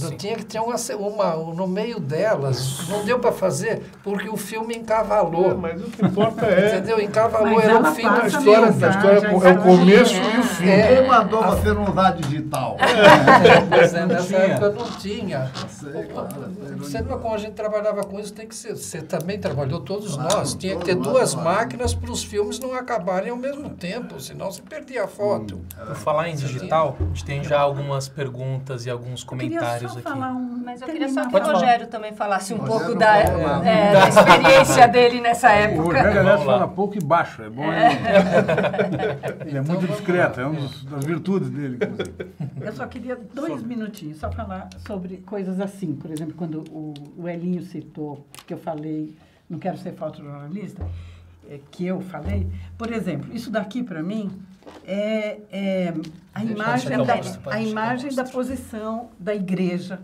Speaker 8: Não tinha que ter uma no meio delas, não deu para fazer porque o filme encavalou.
Speaker 6: Mas o que importa é...
Speaker 8: Entendeu? Encavalou, era o fim da
Speaker 6: história. A história é o começo e o fim.
Speaker 5: Quem mandou você não usar digital?
Speaker 8: Mas nessa época não tinha. Você não, como a gente trabalhava com isso, tem que ser. Você também trabalhou, todos nós. Tinha que ter duas máquinas para os filmes não acabarem ao mesmo tempo, senão você perdia a foto.
Speaker 1: Por falar em digital, a gente tem já algumas perguntas e alguns comentários aqui.
Speaker 2: Mas eu queria só que o Rogério também falasse um pouco da experiência dele nessa época.
Speaker 7: O Rogério, aliás, fala pouco e baixo. É bom. Ele é muito discreto, é uma das virtudes dele.
Speaker 3: Eu só queria 2 minutinhos, só falar sobre coisas assim. Por exemplo, quando o Elinho citou, que eu falei, não quero ser fotojornalista, que eu falei. Por exemplo, isso daqui, para mim, é a imagem da posição da igreja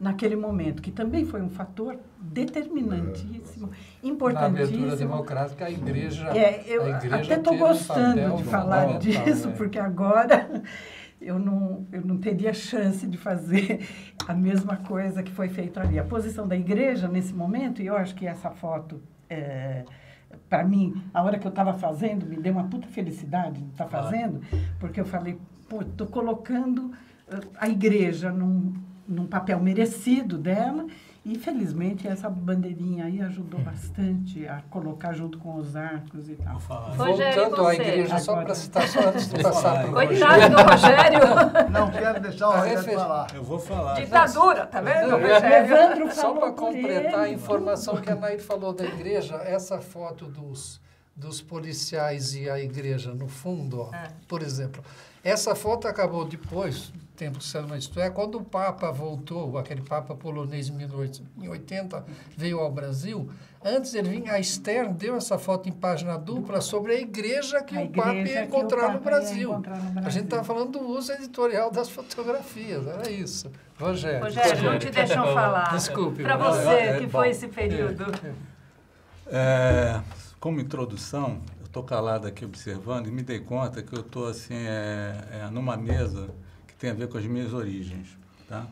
Speaker 3: naquele momento, que também foi um fator determinantíssimo, importantíssimo.
Speaker 8: Na abertura democrática, a igreja...
Speaker 3: eu até estou gostando de falar disso, porque agora eu não teria chance de fazer a mesma coisa que foi feita ali. A posição da igreja nesse momento, e eu acho que essa foto... para mim, a hora que eu estava fazendo, me deu uma puta felicidade de estar fazendo, porque eu falei, pô, estou colocando a igreja num papel merecido dela, e, felizmente, essa bandeirinha aí ajudou bastante a colocar junto com os arcos e tal.
Speaker 8: Voltando à igreja, só para citar, só antes de passar para o
Speaker 2: Coitado do Rogério.
Speaker 5: Não quero deixar o Rogério falar.
Speaker 9: Eu vou falar.
Speaker 2: Ditadura, tá vendo?
Speaker 3: Evandro
Speaker 8: só
Speaker 3: falou
Speaker 8: para
Speaker 3: por
Speaker 8: completar a
Speaker 3: ele.
Speaker 8: informação que a Nair falou da igreja, essa foto dos policiais e a igreja no fundo, ó, por exemplo. Essa foto acabou depois, tempo que saiu na história, quando o Papa voltou, aquele Papa polonês em 1880, veio ao Brasil. Antes ele vinha, a Stern deu essa foto em página dupla sobre a igreja que o Papa ia encontrar no Brasil. A gente estava falando do uso editorial das fotografias, era isso. Rogério,
Speaker 2: não te deixam falar.
Speaker 8: Desculpe.
Speaker 2: Para você, que foi esse período.
Speaker 9: Como introdução, eu estou calado aqui observando e me dei conta que eu estou assim, numa mesa que tem a ver com as minhas origens. Tá?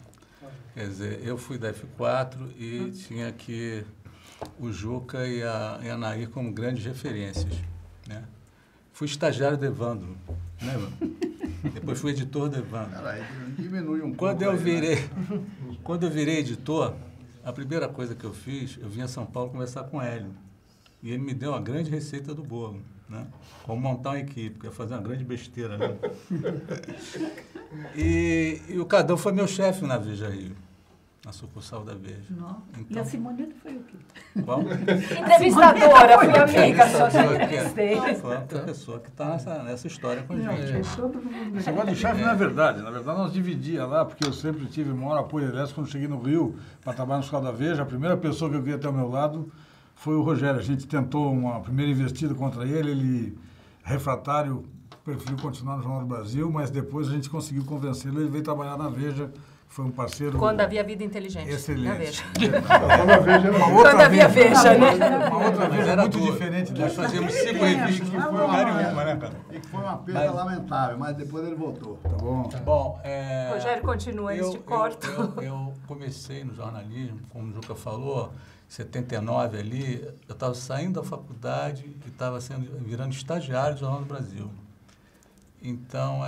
Speaker 9: Quer dizer, eu fui da F4 e tinha aqui o Juca e a Nair como grandes referências. Né? Fui estagiário do Evandro, né, depois fui editor do Evandro.
Speaker 5: Peraí, diminui um pouco.
Speaker 9: Quando eu virei editor, a primeira coisa que eu fiz, eu vim a São Paulo conversar com o Hélio. E ele me deu uma grande receita do bolo, né? Como montar uma equipe, que ia fazer uma grande besteira, né? E o Cadão foi meu chefe na Veja Rio, na sucursal da Veja.
Speaker 3: Não.
Speaker 9: Então,
Speaker 3: E a Simoneta foi o quê?
Speaker 9: qual?
Speaker 2: Entrevistadora, fui amiga, só te entrevistei.
Speaker 9: Foi uma pessoa que está nessa história com a gente.
Speaker 7: Esse negócio de chefe não é verdade. Na verdade, nós dividíamos lá, porque eu sempre tive maior apoio. Aliás, quando cheguei no Rio para trabalhar no Escola da Veja, a primeira pessoa que eu queria ter ao meu lado foi o Rogério. A gente tentou uma primeira investida contra ele, refratário, preferiu continuar no Jornal do Brasil, mas depois a gente conseguiu convencê-lo, ele veio trabalhar na Veja, foi um parceiro...
Speaker 2: Quando havia vida inteligente.
Speaker 7: Excelente.
Speaker 2: Na Veja.
Speaker 6: Quando a Veja era
Speaker 7: Uma outra
Speaker 2: Quando havia Veja, né?
Speaker 7: Uma outra
Speaker 9: Mas
Speaker 7: Veja
Speaker 9: era
Speaker 7: muito
Speaker 9: boa.
Speaker 7: diferente
Speaker 9: Nós
Speaker 7: dessa.
Speaker 9: fazíamos 5 revistas que foi uma, né, cara?
Speaker 5: E que foi uma perda lamentável, mas depois ele voltou.
Speaker 7: Tá bom.
Speaker 9: Bom,
Speaker 2: Rogério, continua, eles te cortam.
Speaker 9: eu comecei no jornalismo, como o Juca falou, em 79 ali, eu estava saindo da faculdade e estava virando estagiário do Jornal do Brasil. Então,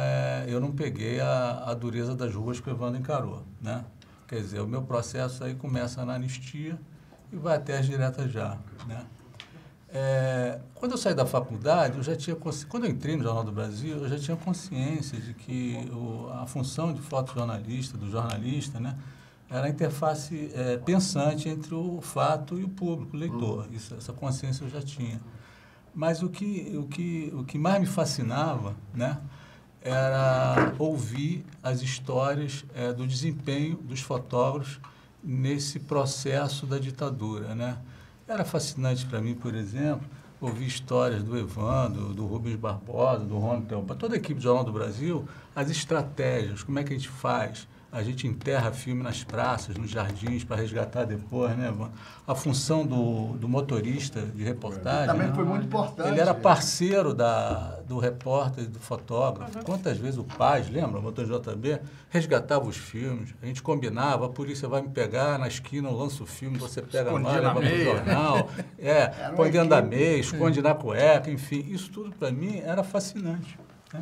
Speaker 9: eu não peguei a dureza das ruas que o Evandro encarou, né? Quer dizer, o meu processo aí começa na anistia e vai até as diretas já, né? Quando eu saí da faculdade, eu já tinha quando eu entrei no Jornal do Brasil, eu já tinha consciência de que a função de fotojornalista, do jornalista, né, era a interface pensante entre o fato e o público, o leitor. Essa consciência eu já tinha. Mas o que mais me fascinava, né, era ouvir as histórias do desempenho dos fotógrafos nesse processo da ditadura, né? Era fascinante para mim, por exemplo, ouvir histórias do Evandro, do Rubens Barbosa, do Rony Telpa, toda a equipe do Jornal do Brasil, as estratégias, como é que a gente faz. A gente enterra filme nas praças, nos jardins, para resgatar depois, né, Evandro? A função do motorista de reportagem.
Speaker 5: Também
Speaker 9: né?
Speaker 5: foi muito importante.
Speaker 9: Ele era parceiro do repórter, do fotógrafo. Quantas vezes o Paz, lembra, o motor JB, resgatava os filmes, a gente combinava, a polícia vai me pegar na esquina, eu lanço o filme, você pega lá, leva no jornal, põe dentro da meia, esconde na cueca, enfim, isso tudo para mim era fascinante, né?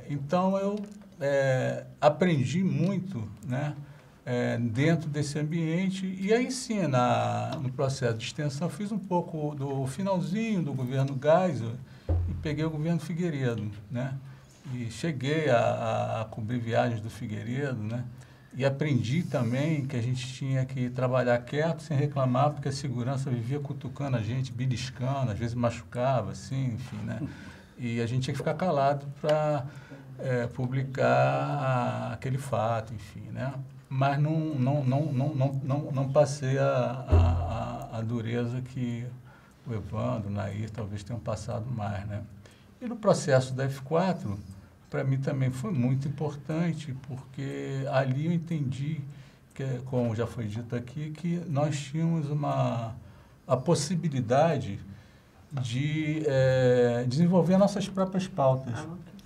Speaker 9: Então eu aprendi muito, né, dentro desse ambiente, e aí sim, no processo de extensão, fiz um pouco do finalzinho do governo Geisel e peguei o governo Figueiredo, né, e cheguei a cobrir viagens do Figueiredo, né, e aprendi também que a gente tinha que trabalhar quieto, sem reclamar, porque a segurança vivia cutucando a gente, beliscando, às vezes machucava, assim, enfim, né, e a gente tinha que ficar calado para publicar aquele fato, enfim, né? Mas não passei a dureza que o Evandro, o Nair, talvez tenham passado mais, né? E no processo da F4, para mim também foi muito importante, porque ali eu entendi, como já foi dito aqui, que nós tínhamos a possibilidade de desenvolver nossas próprias pautas.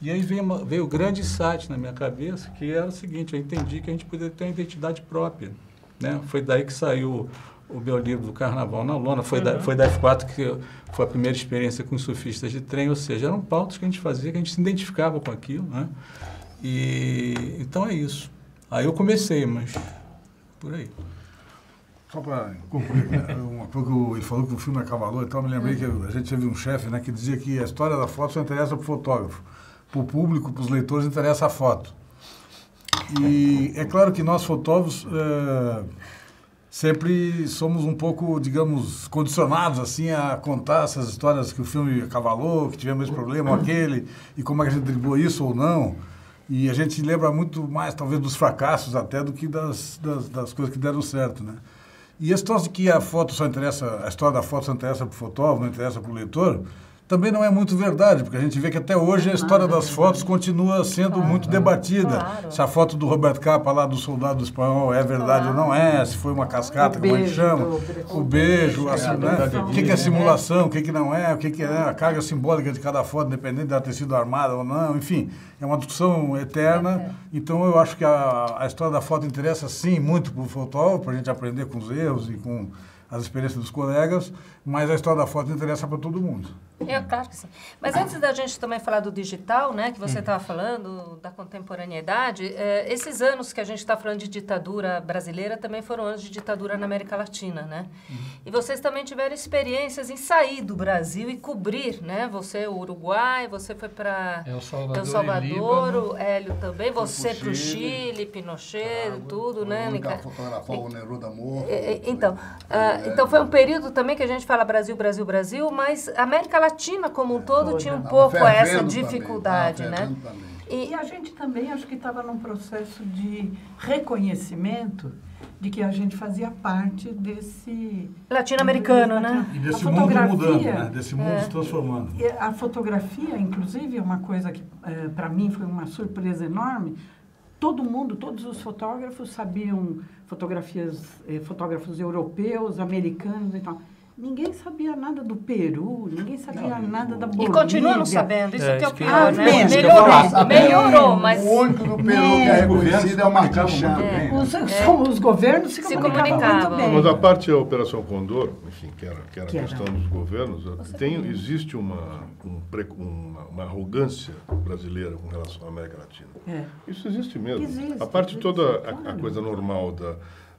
Speaker 9: E aí veio o grande insight na minha cabeça, que era o seguinte: eu entendi que a gente poderia ter uma identidade própria, né? Foi daí que saiu o meu livro do Carnaval na Lona, foi da F4 que foi a primeira experiência com surfistas de trem, ou seja, eram pautas que a gente fazia, que a gente se identificava com aquilo, né? E então é isso. Aí eu comecei, mas por aí.
Speaker 7: Só para concluir, né? Ele falou que o filme é Cavalor, então eu me lembrei que a gente teve um chefe, né, que dizia que a história da foto só interessa para o fotógrafo. Para o público, para os leitores, interessa a foto. E é claro que nós, fotógrafos, sempre somos um pouco, digamos, condicionados assim, a contar essas histórias que o filme cavalou, que tivemos esse problema ou aquele, e como é que a gente driblou isso ou não. E a gente lembra muito mais, talvez, dos fracassos até do que das coisas que deram certo, né? E a história de que a história da foto só interessa para o fotógrafo, não interessa para o leitor, também não é muito verdade, porque a gente vê que até hoje a história das fotos continua sendo muito debatida.
Speaker 2: Claro.
Speaker 7: Se a foto do Roberto Capa lá do Soldado Espanhol é verdade ou não é, se foi uma cascata, como a gente chama, o beijo, assim, né? O que é simulação, o que não é, o que é a carga simbólica de cada foto, independente dela ter sido armada ou não, enfim, é uma discussão eterna. Então eu acho que a história da foto interessa sim muito para o fotógrafo, para a gente aprender com os erros e com as experiências dos colegas, mas a história da foto interessa para todo mundo.
Speaker 2: Claro que sim. Mas antes da gente também falar do digital, né, que você estava falando, da contemporaneidade, esses anos que a gente está falando de ditadura brasileira também foram anos de ditadura na América Latina, né? E vocês também tiveram experiências em sair do Brasil e cobrir, né? Você, o Uruguai, você foi para El Salvador, o Hélio também, você para o Chile, Pinochet, tudo, né?
Speaker 5: Fotografou o Neruda morto.
Speaker 2: Então foi um período também que a gente fala Brasil, Brasil, Brasil, mas a América Latina como um todo tinha um pouco essa dificuldade, né?
Speaker 3: E a gente também, acho que estava num processo de reconhecimento de que a gente fazia parte desse...
Speaker 2: latino-americano, né?
Speaker 7: E desse mundo mudando, né? Desse mundo se transformando.
Speaker 3: A fotografia, inclusive, é uma coisa que para mim foi uma surpresa enorme. todo mundo, todos os fotógrafos sabiam fotógrafos europeus, americanos e tal. Ninguém sabia nada do Peru, ninguém sabia nada da Bolívia.
Speaker 2: E continua não sabendo, isso que é o pior, né?
Speaker 3: Melhorou,
Speaker 2: Melhorou, mas...
Speaker 5: O único do Peru que é reconhecido é o Martin Cham.
Speaker 3: Os governos se comunicavam muito bem.
Speaker 6: Mas a parte da Operação Condor, enfim, que era a questão dos governos, existe uma arrogância brasileira com relação à América Latina. Isso existe mesmo.
Speaker 3: Existe,
Speaker 6: a parte toda,
Speaker 3: claro.
Speaker 6: a coisa normal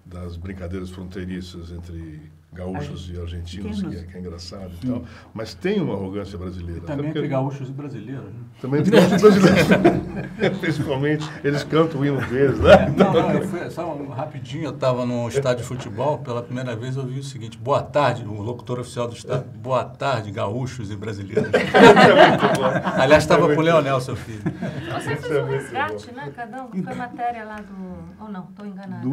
Speaker 6: das brincadeiras fronteiriças entre gaúchos e argentinos, que é engraçado e tal, mas tem uma arrogância brasileira.
Speaker 4: Também entre gaúchos e brasileiros. Né?
Speaker 6: Também entre gaúchos e brasileiros. Principalmente, eles cantam o hino deles, né?
Speaker 9: Eu fui, só rapidinho, eu estava num estádio de futebol, pela primeira vez eu vi o seguinte: boa tarde, o locutor oficial do estádio, boa tarde, gaúchos e brasileiros. Aliás, estava com o Leonel, seu filho.
Speaker 2: Você fez um resgate, né? Cada um. Foi matéria lá do... Ou não, estou enganada.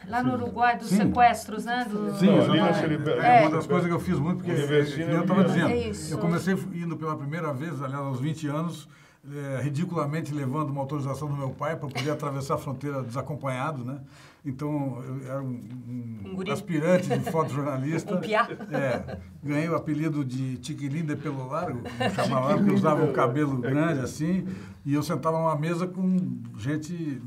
Speaker 2: Lá no Uruguai, dos sequestros, né?
Speaker 7: Sim, é uma das coisas que eu fiz muito, porque eu estava dizendo, eu comecei indo pela primeira vez, aliás, aos 20 anos, ridiculamente levando uma autorização do meu pai para poder atravessar a fronteira desacompanhado, né? Então, eu era um aspirante de fotojornalista.
Speaker 2: Um piá.
Speaker 7: Ganhei o apelido de Tiquilim de Pelo Largo, como chamavam, porque eu usava um cabelo grande assim, e eu sentava numa mesa com gente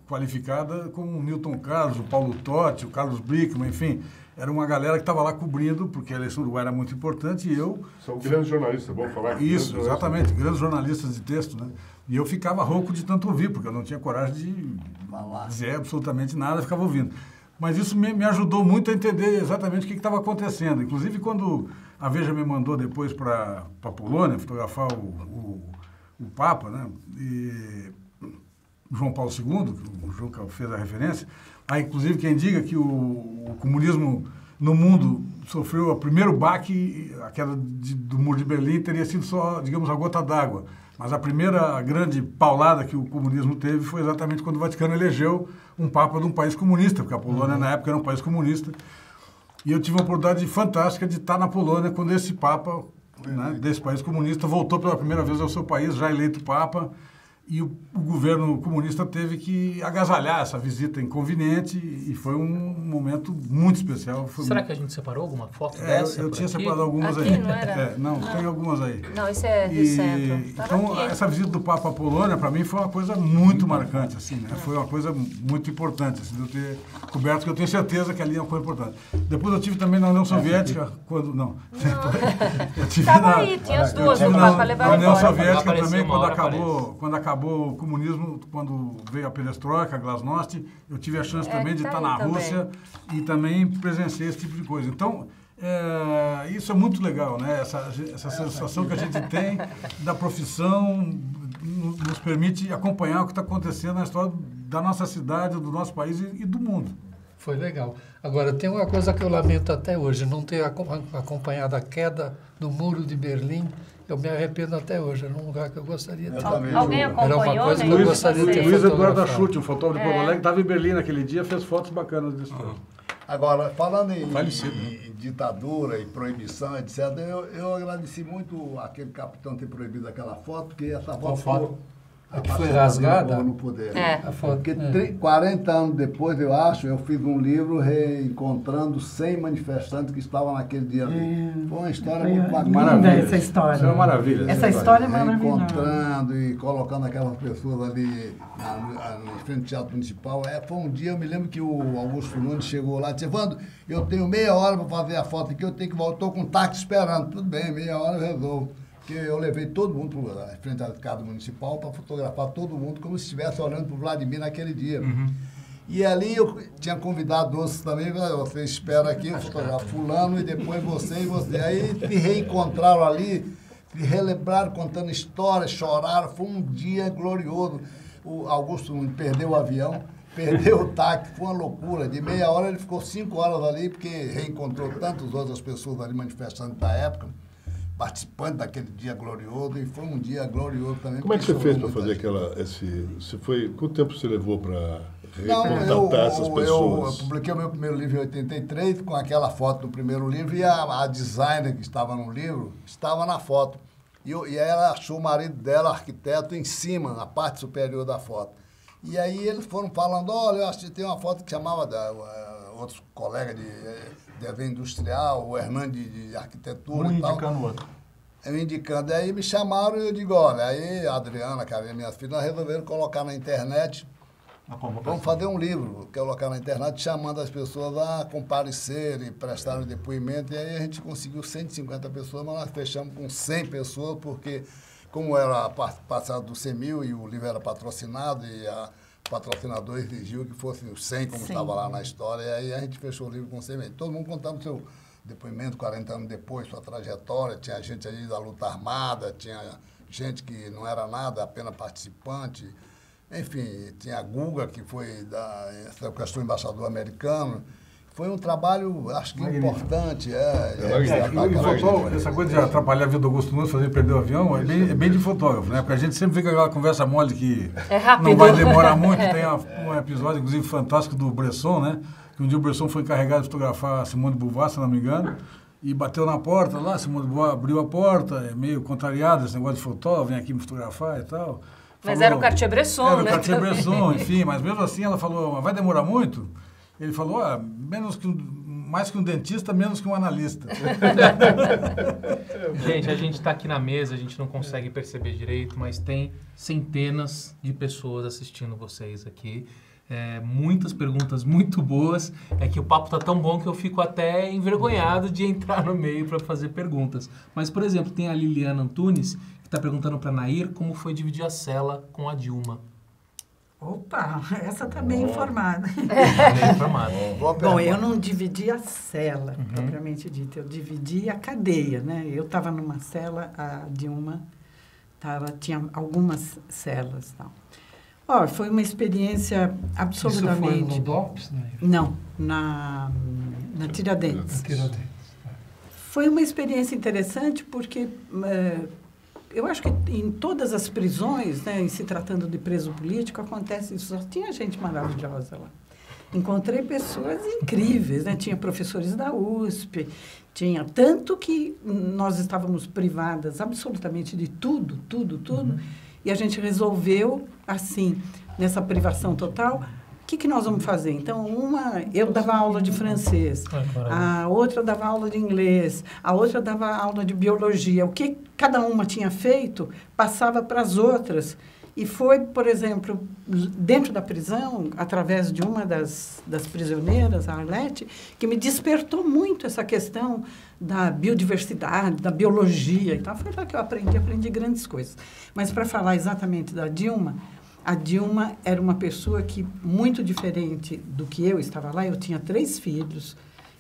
Speaker 7: qualificada como o Milton Carlos, o Paulo Totti, o Carlos Brickman, enfim. Era uma galera que estava lá cobrindo, porque a eleição do Uruguai era muito importante, e eu...
Speaker 6: São grandes jornalistas, vamos falar.
Speaker 7: Isso, exatamente, grandes jornalistas de texto, né? E eu ficava rouco de tanto ouvir, porque eu não tinha coragem de dizer absolutamente nada, ficava ouvindo. Mas isso me ajudou muito a entender exatamente o que estava acontecendo. Inclusive, quando a Veja me mandou depois para a Polônia fotografar o Papa, né? E João Paulo II, que o Juca fez a referência, há inclusive quem diga que o comunismo no mundo sofreu o primeiro baque, a queda do Muro de Berlim teria sido só, digamos, a gota d'água. Mas a primeira grande paulada que o comunismo teve foi exatamente quando o Vaticano elegeu um papa de um país comunista, porque a Polônia na época era um país comunista. E eu tive uma oportunidade fantástica de estar na Polônia quando esse papa, né, desse país comunista, voltou pela primeira vez ao seu país, já eleito papa. E o governo comunista teve que agasalhar essa visita inconveniente e foi um momento muito especial.
Speaker 1: Será que a gente separou alguma foto dessa?
Speaker 7: Eu tinha separado algumas
Speaker 2: aqui,
Speaker 7: aí.
Speaker 2: Não era?
Speaker 7: Não, tem algumas aí.
Speaker 2: Não, isso é do centro.
Speaker 7: Então, essa visita do Papa à Polônia, para mim, foi uma coisa muito marcante, assim, né? Foi uma coisa muito importante, assim, de eu ter coberto, que eu tenho certeza que ali é uma coisa importante. Depois eu tive também na União Soviética, quando... Não. Eu tive
Speaker 2: aí, tinha as duas do Papa levar
Speaker 7: na União
Speaker 2: embora.
Speaker 7: Soviética também, quando acabou o comunismo, quando veio a perestroika, a glasnost, eu tive a chance também de estar na Rússia e também presenciei esse tipo de coisa. Então, isso é muito legal, né? Essa sensação que a gente tem da profissão nos permite acompanhar o que está acontecendo na história da nossa cidade, do nosso país e do mundo.
Speaker 8: Foi legal. Agora, tem uma coisa que eu lamento até hoje, não ter acompanhado a queda do Muro de Berlim. Eu me arrependo até hoje, era um lugar que eu gostaria de ter.
Speaker 2: Alguém acompanhou?
Speaker 8: Era uma coisa que eu gostaria de ter
Speaker 7: Luiz Eduardo
Speaker 8: fotografado.
Speaker 7: Achute, um fotógrafo de Porto Alegre, estava em Berlim naquele dia, fez fotos bacanas disso.
Speaker 5: Agora, falando em
Speaker 9: Falecido,
Speaker 5: ditadura e proibição, etc., eu agradeci muito aquele capitão ter proibido aquela foto, porque essa foto
Speaker 8: A que foi rasgada?
Speaker 5: No poder.
Speaker 8: A foto,
Speaker 5: Porque 40 anos depois, eu acho, eu fiz um livro reencontrando 100 manifestantes que estavam naquele dia ali. Foi uma história muito bacana.
Speaker 3: Maravilha essa história.
Speaker 7: Isso é uma maravilha.
Speaker 3: Essa história é maravilhosa.
Speaker 5: Reencontrando e colocando aquelas pessoas ali em frente ao Teatro Municipal. Foi um dia, eu me lembro que o Augusto Nunes chegou lá e disse: Evandro, eu tenho meia hora para fazer a foto aqui, eu tenho que voltar, estou com um táxi esperando. Tudo bem, meia hora eu resolvo. Porque eu levei todo mundo para frente à Casa Municipal para fotografar todo mundo como se estivesse olhando para o Vladimir naquele dia. E ali eu tinha convidado outros também, você espera aqui, eu fotografo fulano e depois você e você. Aí se reencontraram ali, se relembraram contando histórias, choraram, foi um dia glorioso. O Augusto perdeu o avião, perdeu o táxi, foi uma loucura. De meia hora ele ficou 5 horas ali, porque reencontrou tantas outras pessoas ali manifestantes da época, participante daquele dia glorioso, e foi um dia glorioso também.
Speaker 6: Como é que você fez para fazer quanto tempo você levou para recontatar essas pessoas?
Speaker 5: Eu publiquei o meu primeiro livro em 83, com aquela foto do primeiro livro, e a designer que estava no livro estava na foto. E aí ela achou o marido dela, arquiteto, em cima, na parte superior da foto. E aí eles foram falando, olha, eu acho que tem uma foto que chamava outros colegas de evento industrial, o Hernani de arquitetura e tal.
Speaker 7: Um indicando o outro.
Speaker 5: Eu indicando. Aí me chamaram e eu digo, olha, aí a Adriana, cara, e minhas filhas, resolveram colocar na internet. Vamos fazer um livro, colocar na internet, chamando as pessoas a comparecerem, prestarem depoimento. E aí a gente conseguiu 150 pessoas, mas nós fechamos com 100 pessoas, porque como era passado do 100 mil e o livro era patrocinado, e o patrocinador exigiu que fosse os 100, como estava lá na história, e aí a gente fechou o livro com 100 mil. Todo mundo contando o seu depoimento, 40 anos depois, sua trajetória. Tinha gente aí da luta armada, tinha gente que não era nada, apenas participante. Enfim, tinha a Guga, que foi essa questão do embaixador americano. Foi um trabalho, acho que importante.
Speaker 7: Essa coisa de atrapalhar a vida do Augusto Nunes, fazer perder o avião, é bem de fotógrafo, né? Porque a gente sempre fica aquela conversa mole que não vai demorar muito. Tem um episódio, inclusive, fantástico do Bresson, né? Que um dia o Bresson foi encarregado de fotografar a Simone de Beauvoir, se não me engano, e bateu na porta lá, Simone de Beauvoir abriu a porta, meio contrariado esse negócio de fotógrafo, vem aqui me fotografar e tal.
Speaker 2: Mas era o Cartier-Bresson, né?
Speaker 7: Era o Cartier-Bresson, enfim, mas mesmo assim ela falou, vai demorar muito? Ele falou, mais que um dentista, menos que um analista.
Speaker 1: Gente, a gente está aqui na mesa, a gente não consegue perceber direito, mas tem centenas de pessoas assistindo vocês aqui. Muitas perguntas muito boas. É que o papo tá tão bom que eu fico até envergonhado de entrar no meio para fazer perguntas. Mas, por exemplo, tem a Liliana Antunes, que está perguntando para Nair como foi dividir a cela com a Dilma.
Speaker 3: Opa, essa está bem informada.
Speaker 1: Bem informada.
Speaker 3: Bom, eu não dividi a cela, propriamente dita. Eu dividi a cadeia, né? Eu estava numa cela, a Dilma tinha algumas celas e tal. Foi uma experiência absolutamente...
Speaker 8: Isso foi no DOPS, né?
Speaker 3: Não, na Tiradentes. Foi uma experiência interessante porque eu acho que em todas as prisões, né, em se tratando de preso político, acontece isso. Só tinha gente maravilhosa lá. Encontrei pessoas incríveis, né? Tinha professores da USP, tinha tanto que nós estávamos privadas absolutamente de tudo. E a gente resolveu, assim, nessa privação total, o que nós vamos fazer? Então, eu dava aula de francês, a outra dava aula de inglês, a outra dava aula de biologia. O que cada uma tinha feito, passava para as outras. E foi, por exemplo, dentro da prisão, através de uma das prisioneiras, a Arlete, que me despertou muito essa questão da biodiversidade, da biologia e tal. Foi lá que eu aprendi grandes coisas. Mas para falar exatamente da Dilma, a Dilma era uma pessoa que, muito diferente do que eu estava lá, eu tinha 3 filhos,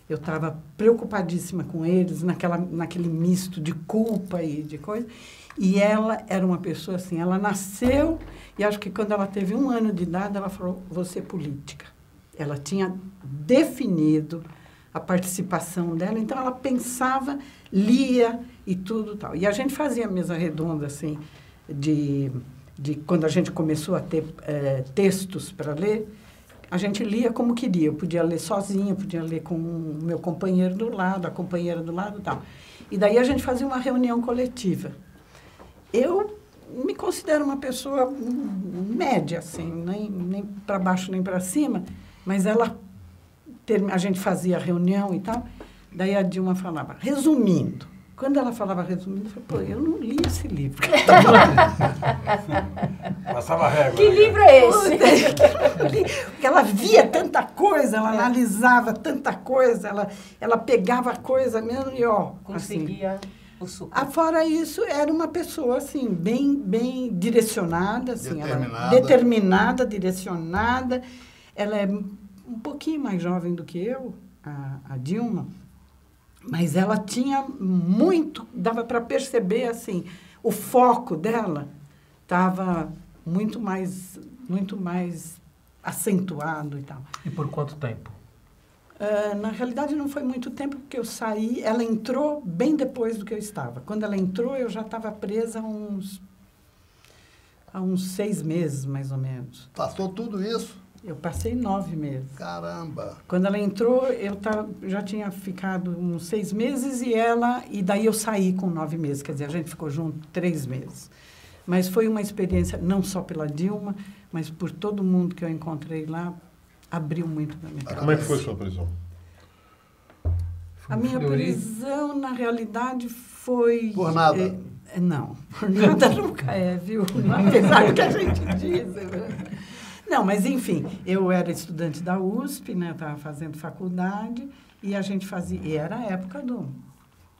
Speaker 3: eu estava preocupadíssima com eles, naquele misto de culpa e de coisa. E ela era uma pessoa assim, ela nasceu e acho que quando ela teve 1 ano de idade, ela falou, vou ser política. Ela tinha definido a participação dela, então ela pensava, lia e tudo tal. E a gente fazia mesa redonda, assim, de quando a gente começou a ter textos para ler, a gente lia como queria. Eu podia ler sozinha, podia ler com o meu companheiro do lado, a companheira do lado e tal. E daí a gente fazia uma reunião coletiva. Eu me considero uma pessoa média, assim, nem para baixo nem para cima, mas a gente fazia a reunião e tal, daí a Dilma falava, resumindo. Quando ela falava resumindo, eu falei, eu não li esse livro.
Speaker 7: Passava a régua.
Speaker 2: Que livro é esse?
Speaker 3: Porque ela via tanta coisa, ela analisava tanta coisa, ela pegava a coisa mesmo e
Speaker 2: conseguia o suco.
Speaker 3: Fora isso, era uma pessoa assim, bem direcionada, assim, determinada, direcionada. Ela é um pouquinho mais jovem do que eu, a Dilma, mas ela tinha muito, dava para perceber assim, o foco dela estava muito mais acentuado e tal.
Speaker 1: E por quanto tempo?
Speaker 3: Na realidade, não foi muito tempo, porque eu saí, ela entrou bem depois do que eu estava. Quando ela entrou, eu já estava presa há uns 6 meses, mais ou menos.
Speaker 5: Passou tudo isso?
Speaker 3: Eu passei 9 meses.
Speaker 5: Caramba!
Speaker 3: Quando ela entrou, já tinha ficado uns 6 meses e daí eu saí com 9 meses. Quer dizer, a gente ficou junto 3 meses. Mas foi uma experiência, não só pela Dilma, mas por todo mundo que eu encontrei lá, abriu muito para mim.
Speaker 6: Como é que foi sua prisão?
Speaker 3: A minha prisão, na realidade, foi...
Speaker 5: Por nada?
Speaker 3: Não, por nada nunca é, viu? Apesar do que a gente diz. Não, mas enfim, eu era estudante da USP, né? Estava fazendo faculdade e a gente fazia... E era a época do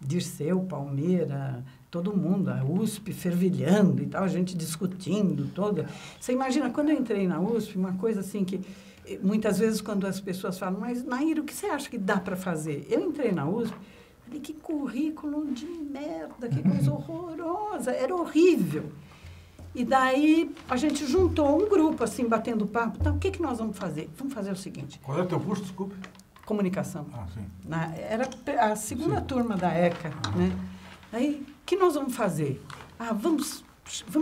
Speaker 3: Dirceu, Palmeira, todo mundo, a USP fervilhando e tal, a gente discutindo toda. Você imagina, quando eu entrei na USP, uma coisa assim que... Muitas vezes, quando as pessoas falam, mas, Naira, o que você acha que dá para fazer? Eu entrei na USP, falei, que currículo de merda, que coisa horrorosa, era horrível. E daí, a gente juntou um grupo, assim, batendo papo. Então, o que nós vamos fazer? Vamos fazer o seguinte.
Speaker 7: Qual é o teu curso, desculpe?
Speaker 3: Comunicação.
Speaker 7: Ah, sim.
Speaker 3: Era a segunda turma da ECA, né? Aí, o que nós vamos fazer? Vamos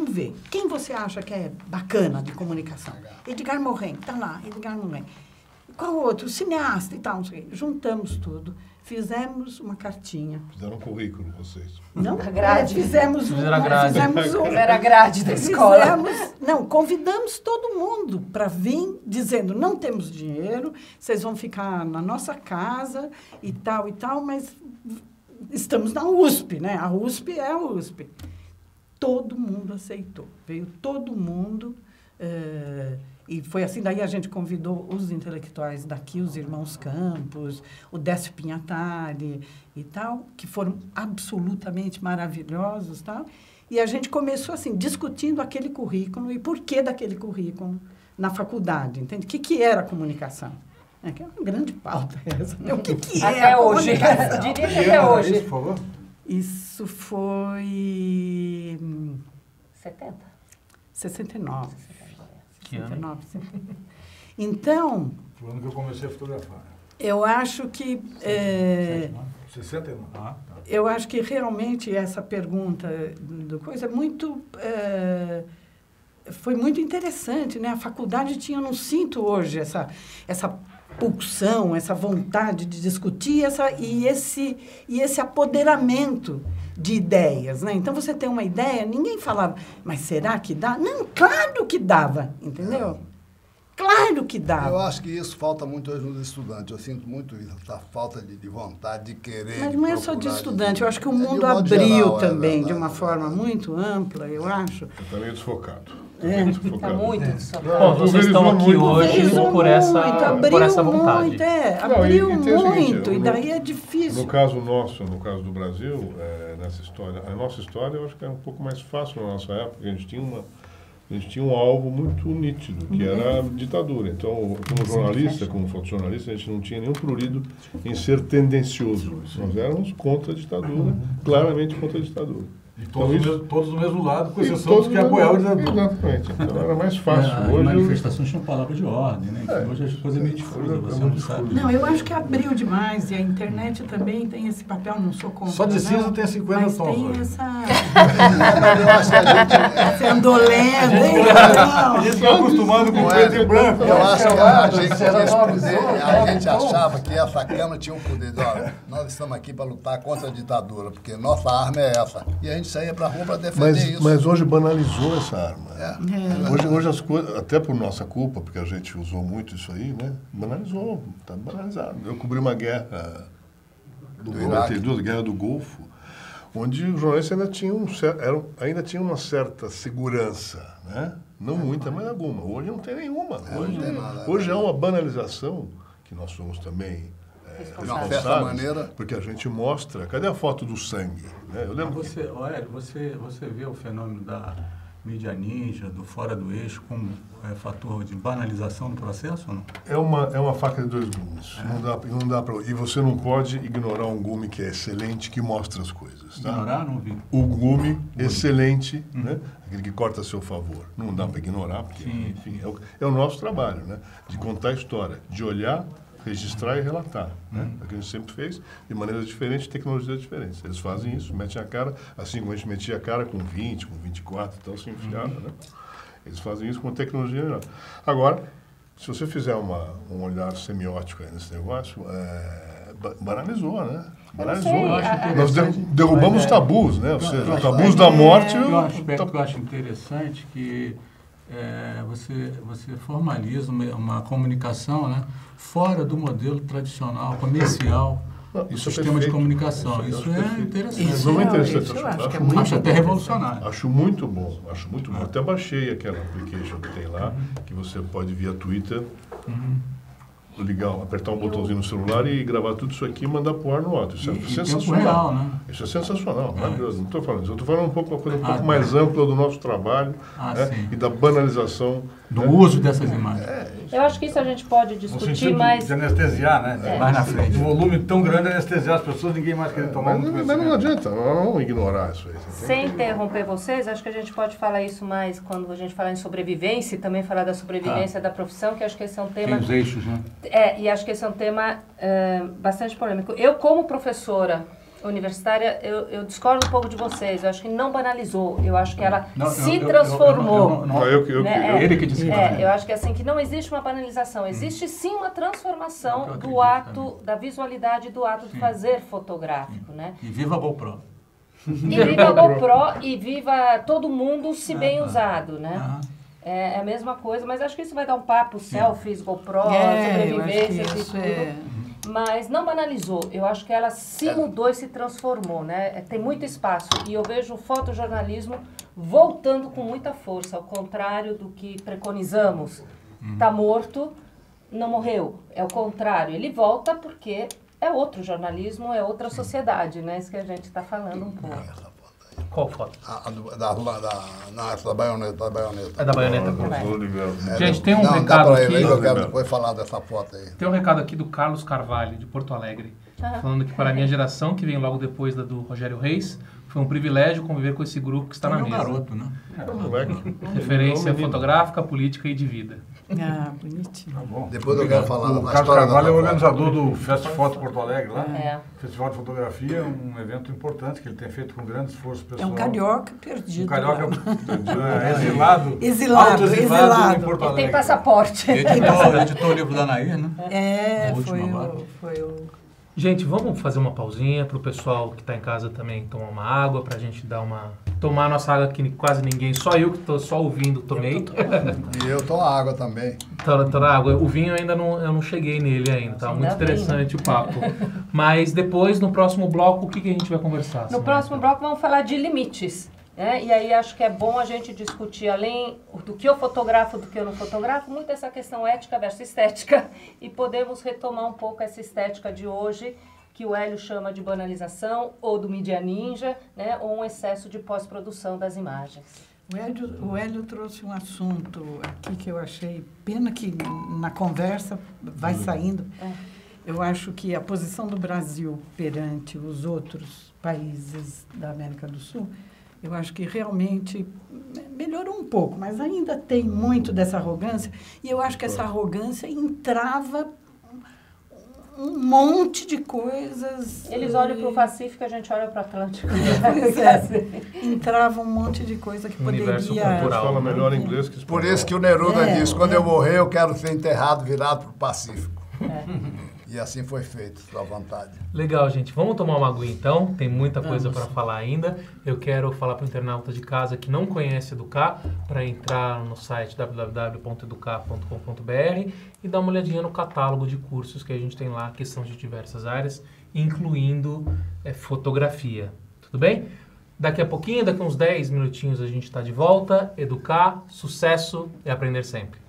Speaker 3: ver. Quem você acha que é bacana de comunicação? Edgar Morin, tá lá, Edgar Morin. Qual outro? Cineasta e tal, não sei. Juntamos tudo, fizemos uma cartinha.
Speaker 6: Fizeram um currículo, vocês.
Speaker 3: Não?
Speaker 2: A grade.
Speaker 3: Fizemos
Speaker 1: Fizeram a grade.
Speaker 2: Era a grade da escola.
Speaker 3: Convidamos todo mundo para vir dizendo, não temos dinheiro, vocês vão ficar na nossa casa e tal, mas estamos na USP, né? A USP é a USP. Todo mundo aceitou. Veio todo mundo. E foi assim, daí a gente convidou os intelectuais daqui, os irmãos Campos, o Décio Pinhatari e tal, que foram absolutamente maravilhosos, tal. E a gente começou assim, discutindo aquele currículo e por que daquele currículo na faculdade, entende? O que era a comunicação? Que é uma grande pauta essa. Né? O que é
Speaker 2: até
Speaker 3: a
Speaker 2: hoje.
Speaker 3: comunicação?
Speaker 2: Diria que até hoje.
Speaker 7: Isso, por favor.
Speaker 3: Isso foi...
Speaker 2: 70?
Speaker 3: 69.
Speaker 1: Que ano?
Speaker 3: 69. Então,
Speaker 7: Foi o ano que eu comecei a fotografar.
Speaker 3: eu acho que...
Speaker 7: 69. Ah, tá.
Speaker 3: Eu acho que realmente essa pergunta do coisa é muito... foi muito interessante, né? A faculdade tinha, eu não sinto hoje essa pulsão, essa vontade de discutir e esse apoderamento de ideias, né? Então, você tem uma ideia, ninguém falava, mas será que dá? Não, claro que dava, entendeu? Claro que dava.
Speaker 5: Eu acho que isso falta muito hoje nos estudantes. Eu sinto muito isso, essa falta de vontade, de querer.
Speaker 3: Mas não é só de estudante, eu acho que o mundo
Speaker 5: de modo
Speaker 3: abriu
Speaker 5: geral,
Speaker 3: também, de uma forma muito ampla, eu acho.
Speaker 6: Está meio desfocado.
Speaker 2: Está muito
Speaker 1: Bom, vocês estão aqui hoje por essa vontade.
Speaker 3: Abriu
Speaker 6: Não, e tem o seguinte,
Speaker 3: muito, e daí é difícil.
Speaker 6: No caso nosso, no caso do Brasil, nessa história, a nossa história eu acho que é um pouco mais fácil na nossa época, a gente tinha um alvo muito nítido, que era a ditadura. Então, como jornalista, como fotojornalista, a gente não tinha nenhum prurido em ser tendencioso. Nós éramos contra a ditadura, claramente contra a ditadura.
Speaker 7: E
Speaker 6: Então,
Speaker 7: todos do mesmo lado, com exceção dos que apoiavam a ditadura.
Speaker 6: Exatamente. Então era mais fácil.
Speaker 9: As
Speaker 6: Hoje,
Speaker 9: manifestações tinham palavra de ordem, né? Hoje a coisa é meio difusa, você não sabe.
Speaker 3: Não, eu acho que abriu demais, e a internet também tem esse papel, não sou contra.
Speaker 7: Só de cinza
Speaker 3: não,
Speaker 7: tem 50
Speaker 3: mas
Speaker 7: tons
Speaker 3: tem
Speaker 7: hoje.
Speaker 3: essa...
Speaker 5: Mas eu acho que a gente...
Speaker 3: Você andou lendo, hein?
Speaker 7: A gente está acostumado com preto e branco.
Speaker 5: Eu acho que a gente
Speaker 2: Você era
Speaker 5: tinha esse
Speaker 2: nova
Speaker 5: poder.
Speaker 2: zona,
Speaker 5: A
Speaker 2: era
Speaker 5: gente
Speaker 2: bom.
Speaker 5: achava que essa Câmara tinha um poder. Olha, nós estamos aqui para lutar contra a ditadura, porque nossa arma é essa. E a gente saía para a rua para defender isso.
Speaker 6: mas hoje banalizou essa arma.
Speaker 5: É.
Speaker 6: Hoje as coisas, até por nossa culpa, porque a gente usou muito isso aí, né? Banalizou, está banalizado. Eu cobri uma guerra do
Speaker 5: Iraque.
Speaker 6: 92, guerra do Golfo, onde os jornalistas ainda tinham uma certa segurança, né? Não muita, mas alguma. Hoje não tem nenhuma. Hoje há uma banalização, que nós somos também
Speaker 5: De uma certa
Speaker 6: responsáveis,
Speaker 5: maneira.
Speaker 6: porque a gente mostra... Cadê a foto do sangue? Né? Eu lembro que...
Speaker 9: Você vê o fenômeno da mídia ninja, do fora do eixo, como fator de banalização do processo ou não?
Speaker 6: É uma faca de dois gumes. Não dá pra, e você não pode ignorar um gume que é excelente, que mostra as coisas. Tá?
Speaker 9: Ignorar, não vi.
Speaker 6: O gume excelente, né? Aquele que corta a seu favor. Não dá para ignorar, porque, enfim, é o nosso trabalho, né? De contar a história, de olhar, registrar e relatar. Né? É o que a gente sempre fez, de maneiras diferentes, tecnologias diferentes. Eles fazem isso, metem a cara, assim como a gente metia a cara com 20, com 24, então se enfiava, né? Eles fazem isso com tecnologia melhor. Agora, se você fizer um olhar semiótico aí nesse negócio, banalizou, né? Banalizou. Nós derrubamos tabus, né? Ou seja, tabus da morte...
Speaker 4: Tem um aspecto que eu acho interessante, que você formaliza uma comunicação, né, fora do modelo tradicional, comercial, do sistema de comunicação. Isso é interessante.
Speaker 6: Isso é interessante.
Speaker 4: Acho até revolucionário.
Speaker 6: Acho muito bom, acho muito bom. Até baixei aquela application que tem lá, que você pode via Twitter, apertar um botãozinho no celular e gravar tudo isso aqui e mandar pro ar no outro. Isso é sensacional.
Speaker 4: Real, né?
Speaker 6: Isso é sensacional, maravilhoso. Não estou falando isso. Eu estou falando uma coisa um pouco mais ampla do nosso trabalho, né? E da banalização
Speaker 4: do uso dessas imagens.
Speaker 2: Eu acho que isso a gente pode discutir mais...
Speaker 7: de anestesiar, né?
Speaker 4: Mais na frente.
Speaker 7: Um volume tão grande de anestesiar as pessoas, ninguém mais quer tomar muito
Speaker 6: Mas não adianta, não ignorar isso aí.
Speaker 2: Sem interromper vocês, acho que a gente pode falar isso mais quando a gente falar em sobrevivência e também falar da sobrevivência da profissão, que acho que esse é um tema...
Speaker 4: Tem os eixos, né?
Speaker 2: E acho que esse é um tema bastante polêmico. Eu, como professora universitária, eu discordo um pouco de vocês. Eu acho que não banalizou. Eu acho que ela se transformou.
Speaker 4: Ele que disse.
Speaker 2: Eu acho que assim, que não existe uma banalização. Existe sim uma transformação do ato, da visualidade do ato de fazer fotográfico, né?
Speaker 4: E viva a GoPro.
Speaker 2: E viva a GoPro e viva todo mundo se bem usado, né? É a mesma coisa, mas acho que isso vai dar um papo, selfies, GoPro, sobrevivência e tudo. Mas não banalizou. Eu acho que ela se mudou e se transformou, né? Tem muito espaço. E eu vejo o fotojornalismo voltando com muita força, ao contrário do que preconizamos. Está morto, não morreu. É o contrário. Ele volta porque é outro jornalismo, é outra sociedade, né? Isso que a gente está falando um pouco.
Speaker 1: Qual foto?
Speaker 5: Da baioneta.
Speaker 1: É da baioneta. Gente, tem um
Speaker 5: recado
Speaker 1: recado aqui.
Speaker 5: Eu quero depois falar dessa foto aí.
Speaker 1: Tem um recado aqui do Carlos Carvalho, de Porto Alegre, falando que para a minha geração, que vem logo depois da do Rogério Reis, foi um privilégio conviver com esse grupo que está na mesa.
Speaker 4: Garoto, né?
Speaker 1: Referência fotográfica, política e de vida.
Speaker 3: Bonitinho.
Speaker 7: Tá bom.
Speaker 5: Depois eu quero falar
Speaker 7: O Carlos Carvalho é o organizador do Festival Foto Porto Alegre, lá. Festival de Fotografia é um evento importante que ele tem feito com grande esforço pessoal.
Speaker 3: É um carioca perdido.
Speaker 7: Um carioca exilado.
Speaker 3: Exilado
Speaker 7: em Porto Alegre.
Speaker 2: Ele tem passaporte.
Speaker 9: Editou o livro da Nair, né?
Speaker 3: Foi o...
Speaker 1: Gente, vamos fazer uma pausinha para o pessoal que está em casa também tomar uma água, para a gente tomar a nossa água que quase ninguém, só eu que estou só ouvindo, tomei.
Speaker 5: E eu tomo água também.
Speaker 1: Tô na água. O vinho eu não cheguei nele ainda, tá muito interessante o papo. Mas depois, no próximo bloco, o que a gente vai conversar?
Speaker 2: No próximo bloco vamos falar de limites. E aí acho que é bom a gente discutir, além do que eu fotografo, do que eu não fotografo, muito essa questão ética versus estética, e podemos retomar um pouco essa estética de hoje, que o Hélio chama de banalização, ou do mídia ninja, né, ou um excesso de pós-produção das imagens.
Speaker 3: O Hélio trouxe um assunto aqui que eu achei, pena que na conversa vai saindo. Eu acho que a posição do Brasil perante os outros países da América do Sul, eu acho que realmente melhorou um pouco, mas ainda tem muito dessa arrogância. E eu acho que essa arrogância entrava um monte de coisas.
Speaker 2: Eles olham para o Pacífico, a gente olha para o Atlântico.
Speaker 3: Pois é. Entrava um monte de coisa que
Speaker 1: Universo
Speaker 3: poderia...
Speaker 1: cultural.
Speaker 6: Fala melhor inglês que espanhol.
Speaker 5: Por isso que o Neruda disse, quando eu morrer, eu quero ser enterrado virado para o Pacífico. E assim foi feito, à vontade.
Speaker 1: Legal, gente. Vamos tomar uma aguinha então. Tem muita coisa para falar ainda. Eu quero falar para o internauta de casa que não conhece Educar para entrar no site www.educar.com.br e dar uma olhadinha no catálogo de cursos que a gente tem lá, que são de diversas áreas, incluindo fotografia. Tudo bem? Daqui a pouquinho, daqui a uns 10 minutinhos, a gente está de volta. Educar, sucesso e aprender sempre.